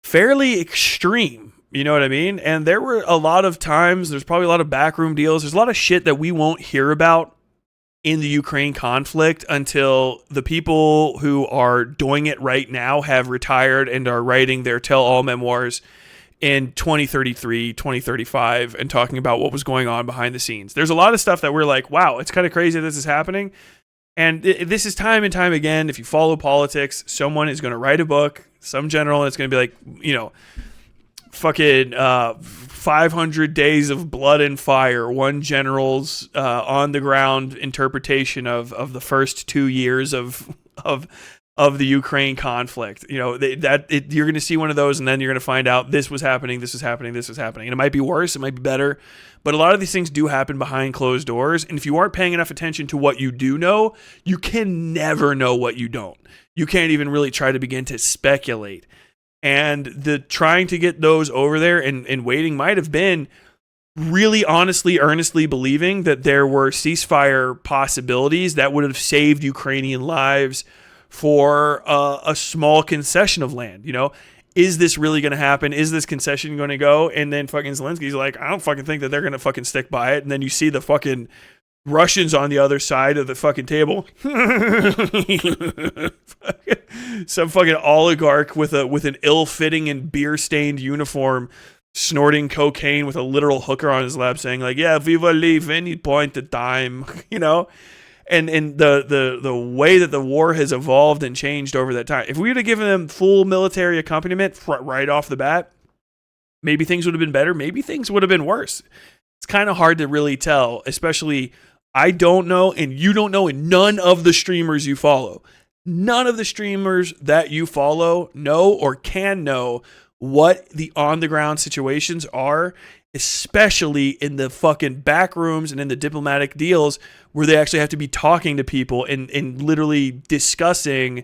fairly extreme. You know what I mean? And there were a lot of times, there's probably a lot of backroom deals. There's a lot of shit that we won't hear about in the Ukraine conflict until the people who are doing it right now have retired and are writing their tell-all memoirs in 2033, 2035, and talking about what was going on behind the scenes. There's a lot of stuff that we're like, wow, it's kind of crazy this is happening. And this is time and time again. If you follow politics, someone is going to write a book, some general, and it's going to be like, fucking 500 days of blood and fire, one general's on the ground interpretation of the first 2 years of the Ukraine conflict. You're going to see one of those, and then you're going to find out this was happening, this was happening, this was happening. And it might be worse, it might be better, but a lot of these things do happen behind closed doors. And if you aren't paying enough attention to what you do know, you can never know what you don't. You can't even really try to begin to speculate. And the trying to get those over there and waiting might have been really honestly, earnestly believing that there were ceasefire possibilities that would have saved Ukrainian lives for a small concession of land. Is this really going to happen? Is this concession going to go? And then fucking Zelensky's like, I don't fucking think that they're going to fucking stick by it. And then you see the fucking Russians on the other side of the fucking table. Some fucking oligarch with an ill-fitting and beer-stained uniform snorting cocaine with a literal hooker on his lap saying like, yeah, we will leave any point in time, And the way that the war has evolved and changed over that time. If we would have given them full military accompaniment right off the bat, maybe things would have been better. Maybe things would have been worse. It's kind of hard to really tell, especially I don't know, and you don't know, and none of the streamers you follow. None of the streamers that you follow know or can know what the on-the-ground situations are especially in the fucking back rooms and in the diplomatic deals where they actually have to be talking to people and literally discussing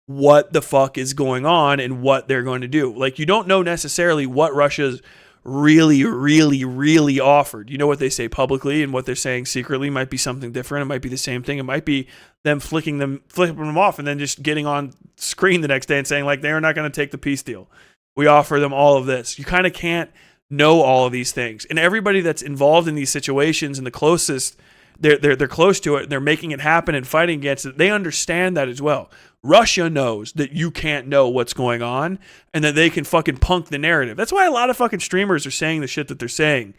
what the fuck is going on and what they're going to do. Like, you don't know necessarily what Russia's really, really, really offered. You know what they say publicly and what they're saying secretly might be something different. It might be the same thing. It might be them flipping them off and then just getting on screen the next day and saying, like, they're not going to take the peace deal. We offer them all of this. You kind of can't know all of these things. And everybody that's involved in these situations and the closest, they're close to it, and they're making it happen and fighting against it, they understand that as well. Russia knows that you can't know what's going on and that they can fucking punk the narrative. That's why a lot of fucking streamers are saying the shit that they're saying.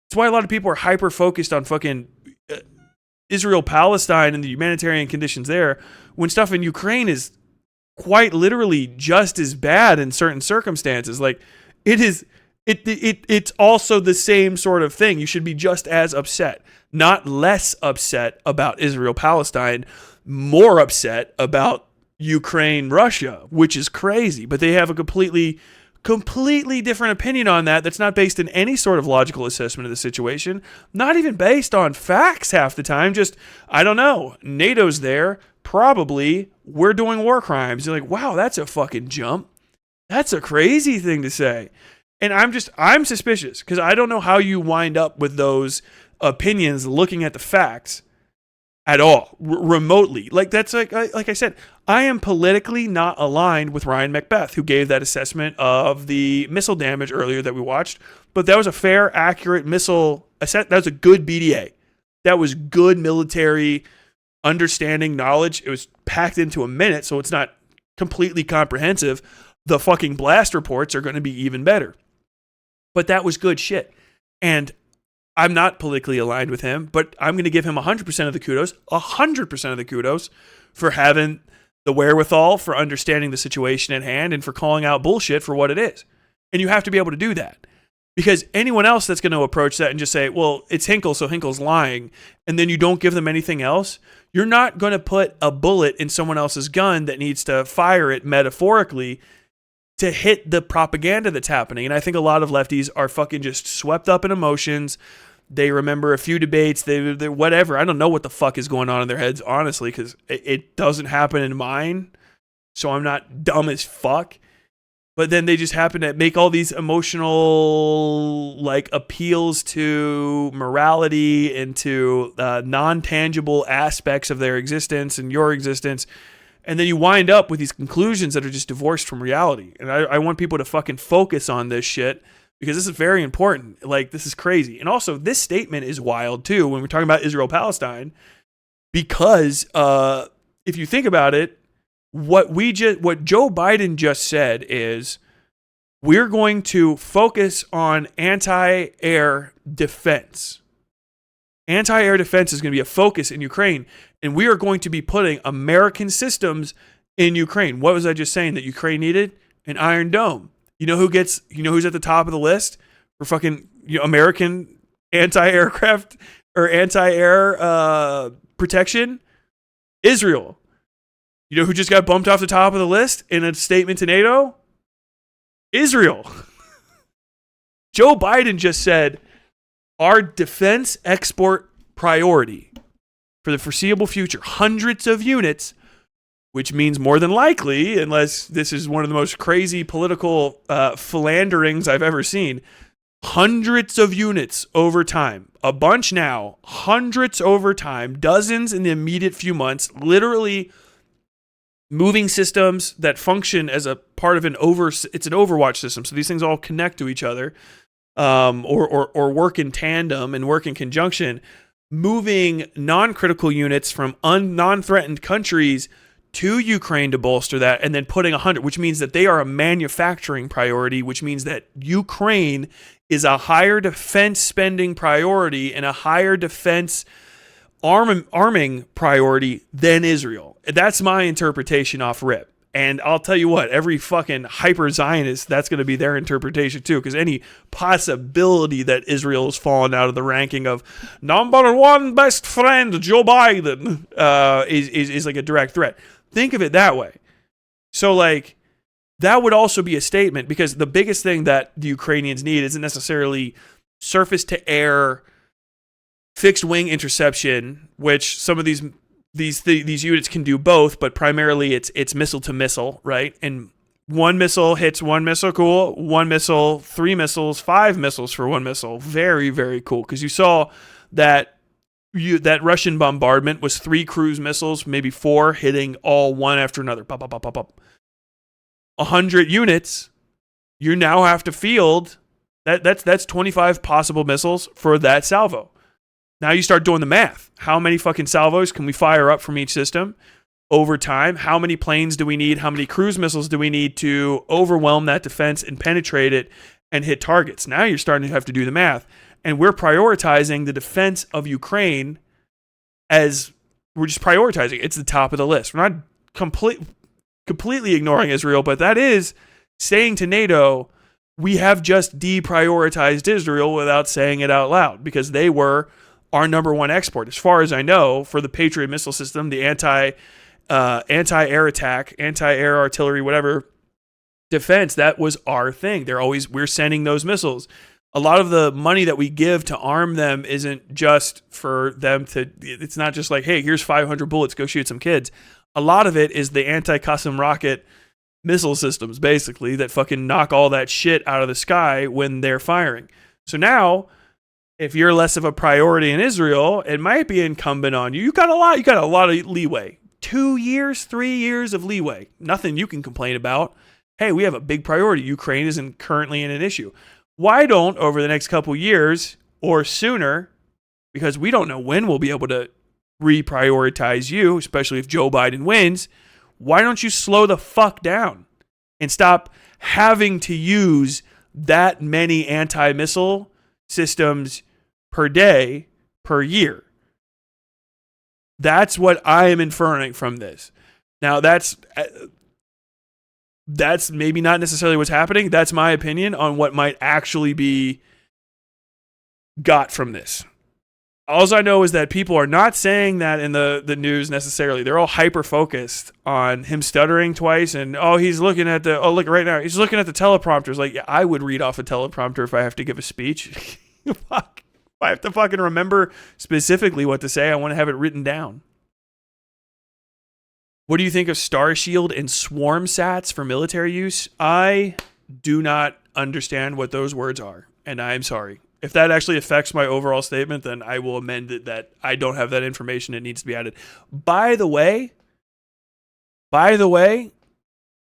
That's why a lot of people are hyper focused on fucking Israel, Palestine, and the humanitarian conditions there, when stuff in Ukraine is quite literally just as bad in certain circumstances. Like, it's also the same sort of thing. You should be just as upset, not less upset about Israel, Palestine, more upset about Ukraine, Russia, which is crazy. But they have a completely different opinion on that that's not based in any sort of logical assessment of the situation, not even based on facts half the time. Just, I don't know, NATO's there, probably we're doing war crimes. You're like, wow, that's a fucking jump. That's a crazy thing to say. And I'm suspicious because I don't know how you wind up with those opinions looking at the facts at all, remotely. Like, that's like I said, I am politically not aligned with Ryan Macbeth, who gave that assessment of the missile damage earlier that we watched. But that was a fair, accurate missile assessment. That was a good BDA. That was good military understanding, knowledge. It was packed into a minute, so it's not completely comprehensive. The fucking blast reports are going to be even better. But that was good shit. And I'm not politically aligned with him, but I'm going to give him 100% of the kudos, 100% of the kudos for having the wherewithal, for understanding the situation at hand, and for calling out bullshit for what it is. And you have to be able to do that. Because anyone else that's going to approach that and just say, well, it's Hinkle, so Hinkle's lying, and then you don't give them anything else, you're not going to put a bullet in someone else's gun that needs to fire it metaphorically to hit the propaganda that's happening. And I think a lot of lefties are fucking just swept up in emotions. They remember a few debates, they whatever. I don't know what the fuck is going on in their heads, honestly, because it doesn't happen in mine. So I'm not dumb as fuck. But then they just happen to make all these emotional, like, appeals to morality and to non-tangible aspects of their existence and your existence. And then you wind up with these conclusions that are just divorced from reality. And I want people to fucking focus on this shit, because this is very important. Like, this is crazy. And also, this statement is wild, too, when we're talking about Israel-Palestine, because if you think about it, what Joe Biden just said is, we're going to focus on anti-air defense. Anti-air defense is going to be a focus in Ukraine, and we are going to be putting American systems in Ukraine. What was I just saying that Ukraine needed? An Iron Dome. You know who's at the top of the list for fucking American anti-aircraft or anti-air protection? Israel. You know who just got bumped off the top of the list in a statement to NATO? Israel. Joe Biden just said, our defense export priority for the foreseeable future, hundreds of units, which means more than likely, unless this is one of the most crazy political philanderings I've ever seen, hundreds of units over time. A bunch now, hundreds over time, dozens in the immediate few months, literally moving systems that function as a part of it's an Overwatch system. So these things all connect to each other, or work in tandem and work in conjunction, moving non-critical units from non-threatened countries to Ukraine to bolster that, and then putting 100, which means that they are a manufacturing priority, which means that Ukraine is a higher defense spending priority and a higher defense arming priority than Israel. That's my interpretation off rip. And I'll tell you what, every fucking hyper-Zionist, that's going to be their interpretation too, because any possibility that Israel has fallen out of the ranking of number one best friend, Joe Biden, is like a direct threat. Think of it that way. So, like, that would also be a statement, because the biggest thing that the Ukrainians need isn't necessarily surface to air fixed wing interception, which some of these units can do both, but primarily it's missile to missile, right? And one missile hits one missile, cool. One missile, 3 missiles, 5 missiles for one missile. Very, very cool. Because you saw that that Russian bombardment was 3 cruise missiles, maybe 4, hitting all one after another. Pop, pop, pop, pop, pop. 100 units, you now have to field. That's 25 possible missiles for that salvo. Now you start doing the math. How many fucking salvos can we fire up from each system over time? How many planes do we need? How many cruise missiles do we need to overwhelm that defense and penetrate it and hit targets? Now you're starting to have to do the math. And we're prioritizing the defense of Ukraine as we're just prioritizing. It's the top of the list. We're not completely ignoring Israel, but that is saying to NATO, we have just deprioritized Israel without saying it out loud because they were our number one export. As far as I know, for the Patriot missile system, the anti-air attack, anti-air artillery, whatever defense, that was our thing. We're sending those missiles. A lot of the money that we give to arm them isn't just for them to, it's not just like, hey, here's 500 bullets, go shoot some kids. A lot of it is the anti-Qassam rocket missile systems, basically, that fucking knock all that shit out of the sky when they're firing. So now, if you're less of a priority in Israel, it might be incumbent on you. You got a lot of leeway. 2 years, 3 years of leeway. Nothing you can complain about. Hey, we have a big priority. Ukraine isn't currently in an issue. Why don't, over the next couple years or sooner, because we don't know when we'll be able to reprioritize you, especially if Joe Biden wins, why don't you slow the fuck down and stop having to use that many anti-missile systems per day, per year? That's what I am inferring from this. Now, that's maybe not necessarily what's happening. That's my opinion on what might actually be got from this. All I know is that people are not saying that in the news necessarily. They're all hyper-focused on him stuttering twice and, he's looking at look right now. He's looking at the teleprompters. Like, yeah, I would read off a teleprompter if I have to give a speech. Fuck. If I have to fucking remember specifically what to say, I want to have it written down. What do you think of Star Shield and Swarm Sats for military use? I do not understand what those words are, and I'm sorry. If that actually affects my overall statement, then I will amend it that I don't have that information. It needs to be added. By the way,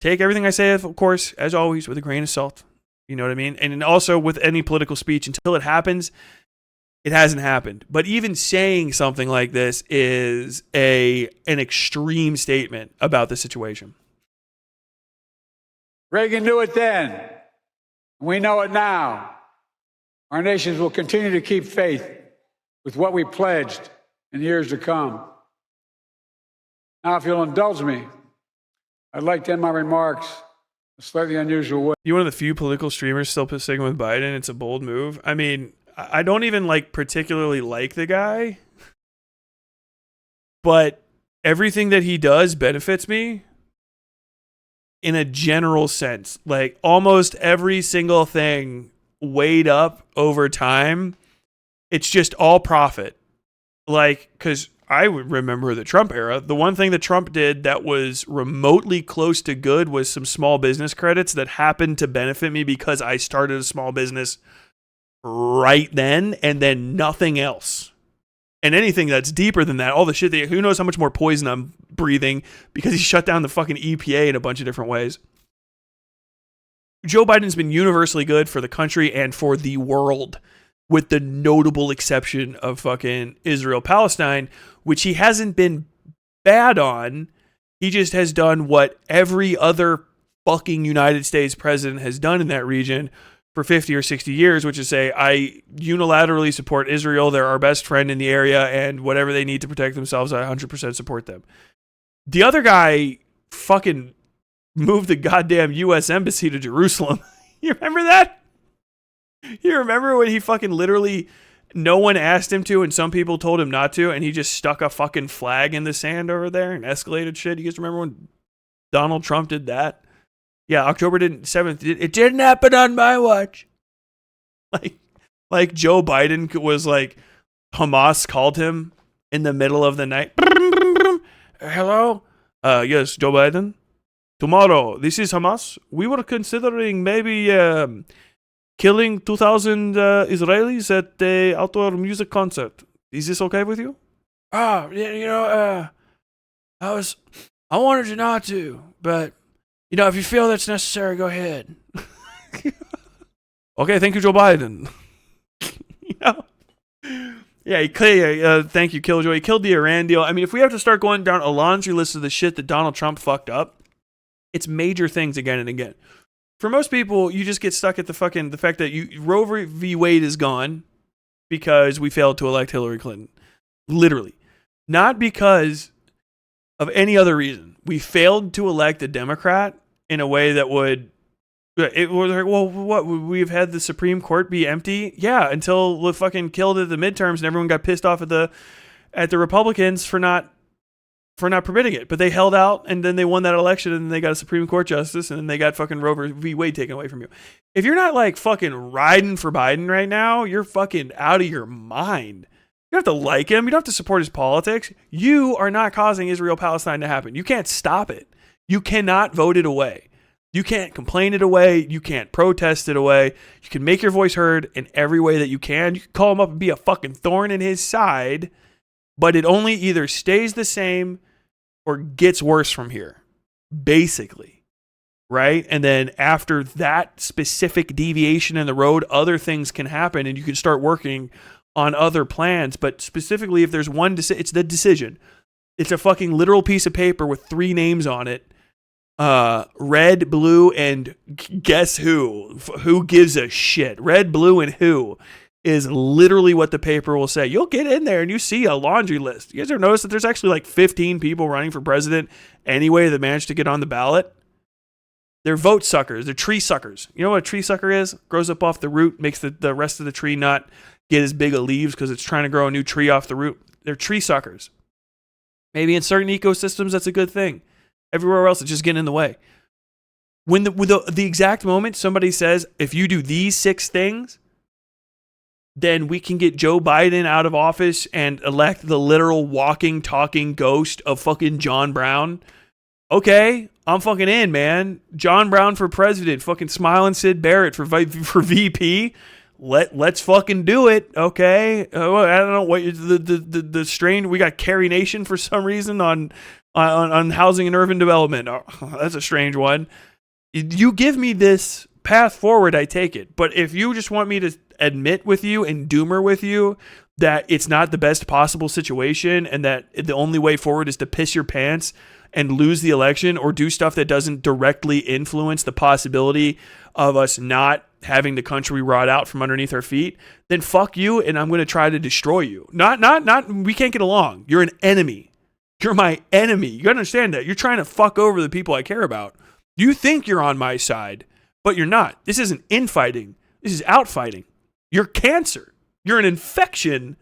take everything I say, of course, as always, with a grain of salt. You know what I mean? And also with any political speech, until it happens, it hasn't happened. But even saying something like this is an extreme statement about the situation. Reagan knew it then. We know it now. Our nations will continue to keep faith with what we pledged in years to come. Now, if you'll indulge me, I'd like to end my remarks a slightly unusual way. You're one of the few political streamers still sticking with Biden. It's a bold move. I mean, I don't even particularly like the guy, but everything that he does benefits me in a general sense. Like almost every single thing weighed up over time, it's just all profit. Like, because I remember the Trump era. The one thing that Trump did that was remotely close to good was some small business credits that happened to benefit me because I started a small business right then, and then nothing else. And anything that's deeper than that, all the shit that, who knows how much more poison I'm breathing because he shut down the fucking EPA in a bunch of different ways. Joe Biden's been universally good for the country and for the world, with the notable exception of fucking Israel-Palestine, which he hasn't been bad on. He just has done what every other fucking United States president has done in that region for 50 or 60 years, which is say, I unilaterally support Israel. They're our best friend in the area, and whatever they need to protect themselves, I 100% support them. The other guy fucking moved the goddamn U.S. embassy to Jerusalem. You remember that? You remember when he fucking literally, no one asked him to, and some people told him not to, and he just stuck a fucking flag in the sand over there and escalated shit? You guys remember when Donald Trump did that? Yeah, October 7th. It didn't happen on my watch. Like, Like Joe Biden was like, Hamas called him in the middle of the night. Hello? Yes, Joe Biden. Tomorrow, this is Hamas. We were considering maybe killing 2,000 Israelis at the outdoor music concert. Is this okay with you? I wanted you not to, but, if you feel that's necessary, go ahead. Okay, thank you, Joe Biden. Yeah, thank you, Killjoy. He killed the Iran deal. I mean, if we have to start going down a laundry list of the shit that Donald Trump fucked up, it's major things again and again. For most people, you just get stuck at the fact that Roe v. Wade is gone because we failed to elect Hillary Clinton. Literally. Not because of any other reason. We failed to elect a Democrat in a way that would... It was like, well, what? We've had the Supreme Court be empty? Yeah, until we fucking killed it at the midterms and everyone got pissed off at the Republicans for not permitting it. But they held out and then they won that election and then they got a Supreme Court justice and then they got fucking Roe v. Wade taken away from you. If you're not like fucking riding for Biden right now, you're fucking out of your mind. You don't have to like him. You don't have to support his politics. You are not causing Israel-Palestine to happen. You can't stop it. You cannot vote it away. You can't complain it away. You can't protest it away. You can make your voice heard in every way that you can. You can call him up and be a fucking thorn in his side, but it only either stays the same or gets worse from here, basically, right? And then after that specific deviation in the road, other things can happen and you can start working on other plans. But specifically, if there's one, it's the decision. It's a fucking literal piece of paper with 3 names on it. Red, blue, and guess who? Who gives a shit? Red, blue, and who is literally what the paper will say. You'll get in there and you see a laundry list. You guys ever notice that there's actually like 15 people running for president anyway that managed to get on the ballot? They're vote suckers. They're tree suckers. You know what a tree sucker is? Grows up off the root, makes the rest of the tree not get as big of leaves because it's trying to grow a new tree off the root. They're tree suckers. Maybe in certain ecosystems, that's a good thing. Everywhere else, it's just getting in the way. When the exact moment somebody says, if you do these 6 things, then we can get Joe Biden out of office and elect the literal walking, talking ghost of fucking John Brown. Okay, I'm fucking in, man. John Brown for president, fucking Smiling Sid Barrett for VP. Let's fucking do it, okay? I don't know what the strain. We got Carrie Nation for some reason on housing and urban development. Oh, that's a strange one. You give me this path forward, I take it. But if you just want me to admit with you and doomer with you that it's not the best possible situation and that the only way forward is to piss your pants and lose the election or do stuff that doesn't directly influence the possibility of us not having the country rot out from underneath our feet, then fuck you and I'm going to try to destroy you. Not, we can't get along. You're an enemy. You're my enemy. You gotta understand that. You're trying to fuck over the people I care about. You think you're on my side, but you're not. This isn't infighting. This is outfighting. You're cancer. You're an infection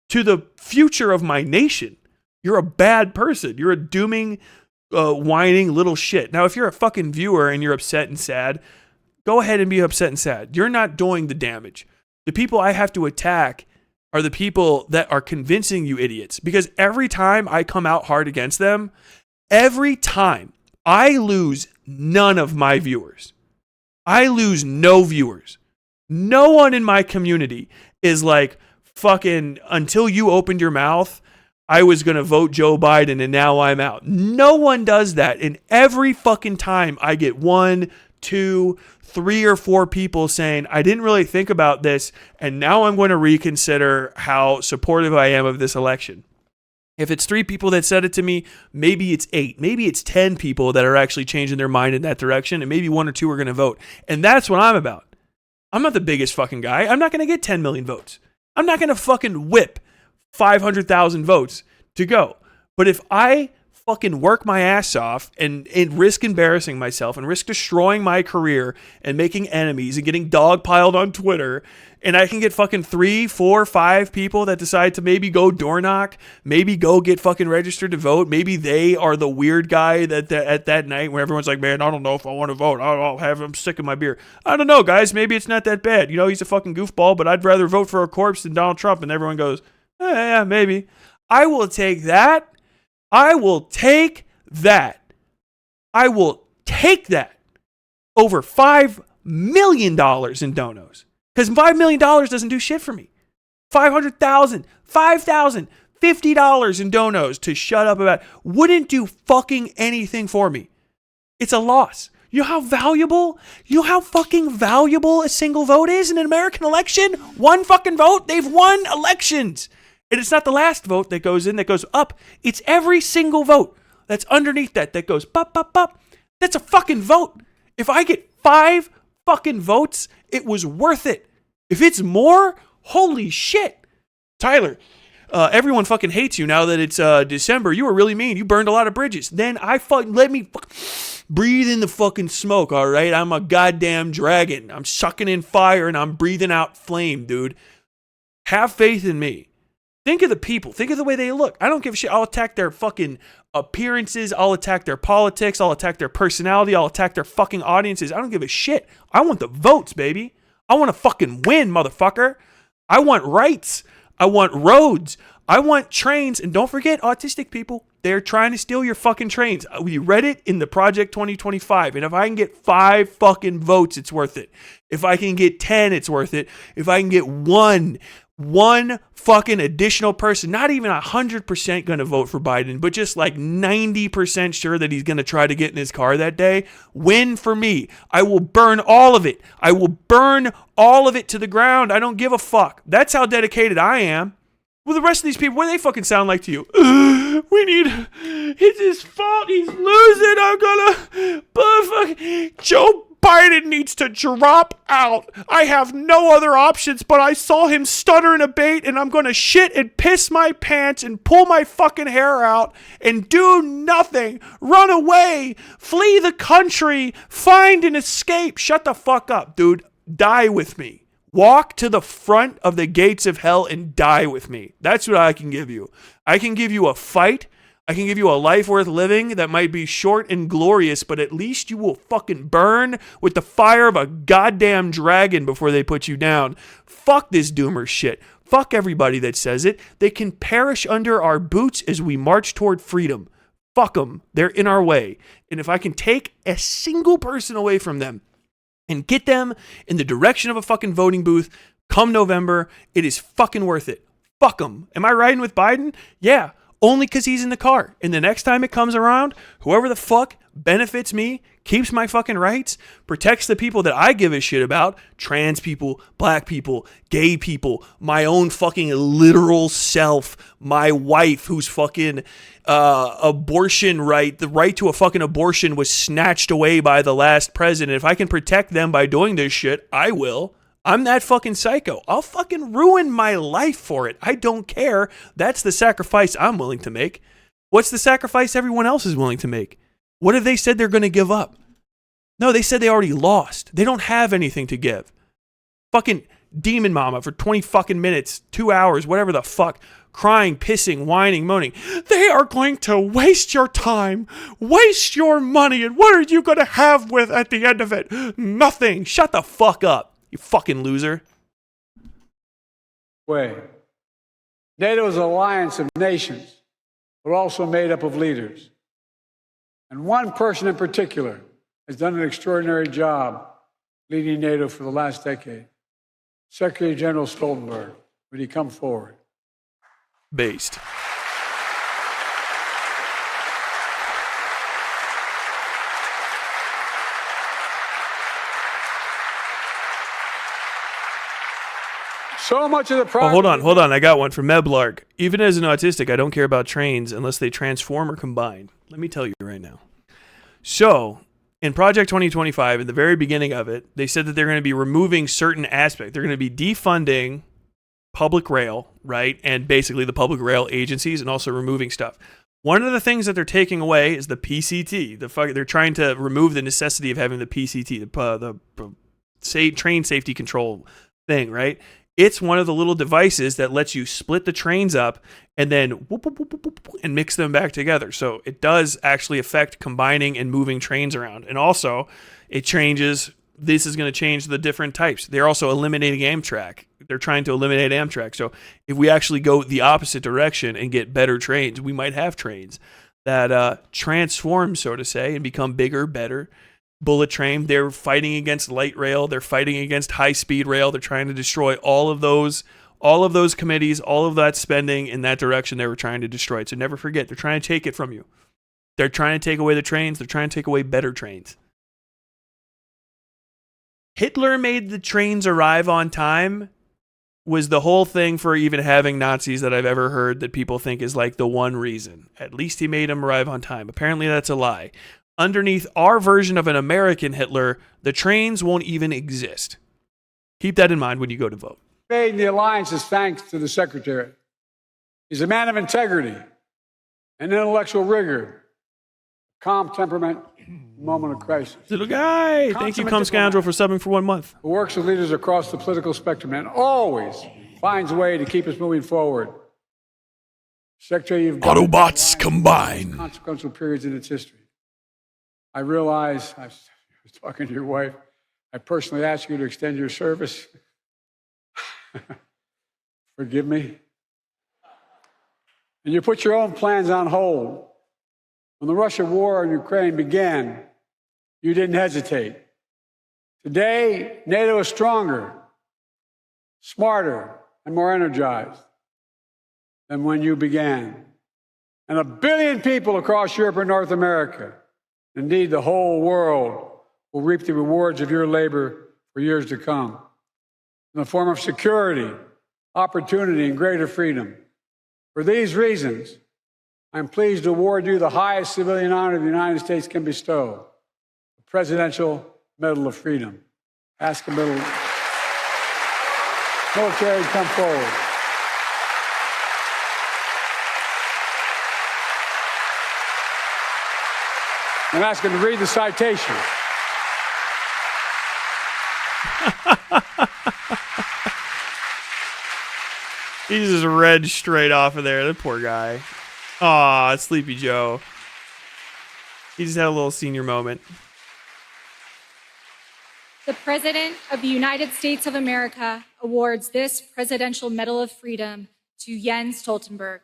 to the future of my nation. You're a bad person. You're a dooming, whining little shit. Now, if you're a fucking viewer and you're upset and sad, go ahead and be upset and sad. You're not doing the damage. The people I have to attack are the people that are convincing you idiots. Because every time I come out hard against them, every time I lose none of my viewers. I lose no viewers. No one in my community is like, fucking, until you opened your mouth, I was going to vote Joe Biden and now I'm out. No one does that. And every fucking time I get 1, 2, 3 or 4 people saying, I didn't really think about this, and now I'm going to reconsider how supportive I am of this election. If it's 3 people that said it to me, maybe it's 8, maybe it's 10 people that are actually changing their mind in that direction, and maybe 1 or 2 are going to vote. And that's what I'm about. I'm not the biggest fucking guy. I'm not going to get 10 million votes. I'm not going to fucking whip 500,000 votes to go. But if I fucking work my ass off and risk embarrassing myself and risk destroying my career and making enemies and getting dogpiled on Twitter, and I can get fucking 3, 4, 5 people that decide to maybe go door knock, maybe go get fucking registered to vote. Maybe they are the weird guy that at that night where everyone's like, man, I don't know if I want to vote. I'm sick of my beer. I don't know, guys. Maybe it's not that bad. You know, he's a fucking goofball, but I'd rather vote for a corpse than Donald Trump. And everyone goes, yeah, maybe. I will take that. I will take that. I will take that over $5 million in donos. Because $5 million doesn't do shit for me. $500,000, $5,000, $50 in donos to shut up about wouldn't do fucking anything for me. It's a loss. You know how fucking valuable a single vote is in an American election? One fucking vote. They've won elections. And it's not the last vote that goes in, that goes up. It's every single vote that's underneath that goes pop, pop, pop. That's a fucking vote. If I get 5 fucking votes, it was worth it. If it's more, holy shit. Tyler, everyone fucking hates you now that it's December. You were really mean. You burned a lot of bridges. Then let me breathe in the fucking smoke, all right? I'm a goddamn dragon. I'm sucking in fire and I'm breathing out flame, dude. Have faith in me. Think of the people. Think of the way they look. I don't give a shit. I'll attack their fucking appearances. I'll attack their politics. I'll attack their personality. I'll attack their fucking audiences. I don't give a shit. I want the votes, baby. I want to fucking win, motherfucker. I want rights. I want roads. I want trains. And don't forget, autistic people. They're trying to steal your fucking trains. We read it in the Project 2025. And if I can get 5 fucking votes, it's worth it. If I can get 10, it's worth it. If I can get one fucking additional person, not even 100% going to vote for Biden, but just like 90% sure that he's going to try to get in his car that day, win for me. I will burn all of it. I will burn all of it to the ground. I don't give a fuck. That's how dedicated I am. Well, the rest of these people, what do they fucking sound like to you? It's his fault. He's losing. I'm gonna, fuck. Joe Biden needs to drop out. I have no other options, but I saw him stutter in a bait, and I'm going to shit and piss my pants and pull my fucking hair out and do nothing. Run away. Flee the country. Find an escape. Shut the fuck up, dude. Die with me. Walk to the front of the gates of hell and die with me. That's what I can give you. I can give you a fight. I can give you a life worth living that might be short and glorious, but at least you will fucking burn with the fire of a goddamn dragon before they put you down. Fuck this doomer shit. Fuck everybody that says it. They can perish under our boots as we march toward freedom. Fuck them. They're in our way. And if I can take a single person away from them and get them in the direction of a fucking voting booth come November, it is fucking worth it. Fuck them. Am I riding with Biden? Yeah. Only because he's in the car. And the next time it comes around, whoever the fuck benefits me, keeps my fucking rights, protects the people that I give a shit about, trans people, black people, gay people, my own fucking literal self, my wife whose fucking abortion right, the right to a fucking abortion was snatched away by the last president. If I can protect them by doing this shit, I will. I'm that fucking psycho. I'll fucking ruin my life for it. I don't care. That's the sacrifice I'm willing to make. What's the sacrifice everyone else is willing to make? What have they said they're going to give up? No, they said they already lost. They don't have anything to give. Fucking demon mama for 20 fucking minutes, 2 hours, whatever the fuck, crying, pissing, whining, moaning. They are going to waste your time, waste your money, and what are you going to have with at the end of it? Nothing. Shut the fuck up. You fucking loser. Way. NATO is an alliance of nations, but also made up of leaders. And one person in particular has done an extraordinary job leading NATO for the last decade. Secretary General Stoltenberg. Would he come forward? Based. So much of the problem. Oh, hold on. I got one from Meblark. Even as an autistic, I don't care about trains unless they transform or combine. Let me tell you right now. So, in Project 2025, in the very beginning of it, they said that they're going to be removing certain aspects. They're going to be defunding public rail, right? And basically the public rail agencies and also removing stuff. One of the things that they're taking away is the PCT. They're trying to remove the necessity of having the PCT, the train safety control thing, right? It's one of the little devices that lets you split the trains up and then whoop, whoop, whoop, whoop, and mix them back together. So it does actually affect combining and moving trains around. And also, it changes. This is going to change the different types. They're also eliminating Amtrak. They're trying to eliminate Amtrak. So if we actually go the opposite direction and get better trains, we might have trains that transform, so to say, and become bigger, better. Bullet train. They're fighting against light rail. They're fighting against high speed rail. They're trying to destroy all of those committees, all of that spending in that direction. They were trying to destroy it. So never forget, they're trying to take it from you. They're trying to take away the trains. They're trying to take away better trains. Hitler made the trains arrive on time was the whole thing for even having Nazis that I've ever heard that people think is like the one reason. At least he made them arrive on time. Apparently that's a lie. Underneath our version of an American Hitler, the trains won't even exist. Keep that in mind when you go to vote. Made in the alliance is thanks to the Secretary. He's a man of integrity and intellectual rigor, calm temperament, moment of crisis. Little guy, thank you, Cum Scoundrel, for subbing for 1 month. Who works with leaders across the political spectrum and always finds a way to keep us moving forward. Secretary, you've Autobots combine. Consequential periods in its history. I realize, I was talking to your wife, I personally asked you to extend your service. Forgive me. And you put your own plans on hold. When the Russia war in Ukraine began, you didn't hesitate. Today, NATO is stronger, smarter, and more energized than when you began. And 1 billion people across Europe and North America, indeed the whole world, will reap the rewards of your labor for years to come in the form of security, opportunity, and greater freedom. For these reasons, I'm pleased to award you the highest civilian honor the United States can bestow, the Presidential Medal of Freedom. Ask the military to come forward. I'm asking to read the citation. He just read straight off of there. The poor guy. Aw, Sleepy Joe. He just had a little senior moment. The President of the United States of America awards this Presidential Medal of Freedom to Jens Stoltenberg,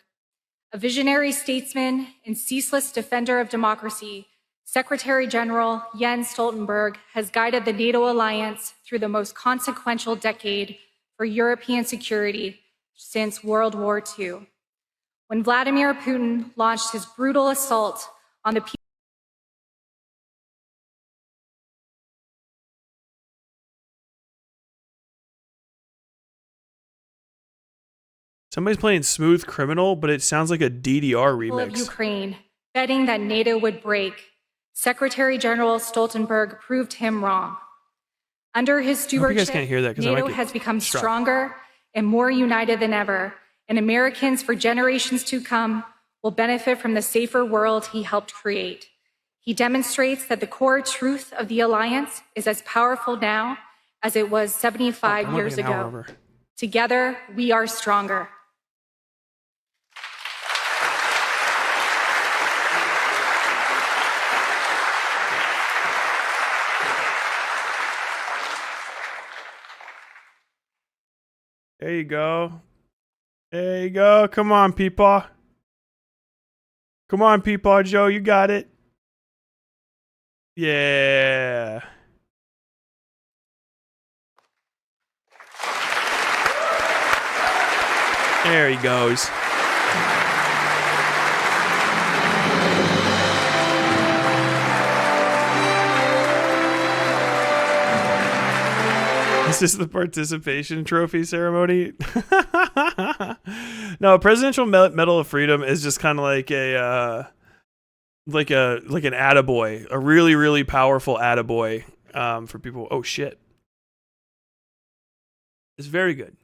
a visionary statesman and ceaseless defender of democracy. Secretary General Jens Stoltenberg has guided the NATO alliance through the most consequential decade for European security since World War II. When Vladimir Putin launched his brutal assault on the people, Somebody's playing Smooth Criminal, but it sounds like a DDR remix. of Ukraine, betting that NATO would break, Secretary General Stoltenberg proved him wrong. Under his stewardship, can't hear that 'cause I might NATO get has become struck. stronger and more united than ever, and Americans for generations to come will benefit from the safer world he helped create. He demonstrates that the core truth of the alliance is as powerful now as it was 75 I'm years like an hour ago. over. Together, we are stronger. There you go. There you go. Come on, people. Come on, people. Joe, you got it. Yeah. There he goes. This is the participation trophy ceremony. No, Presidential Medal of Freedom is just kind of like an attaboy, a really, really powerful attaboy for people. Oh shit. It's very good.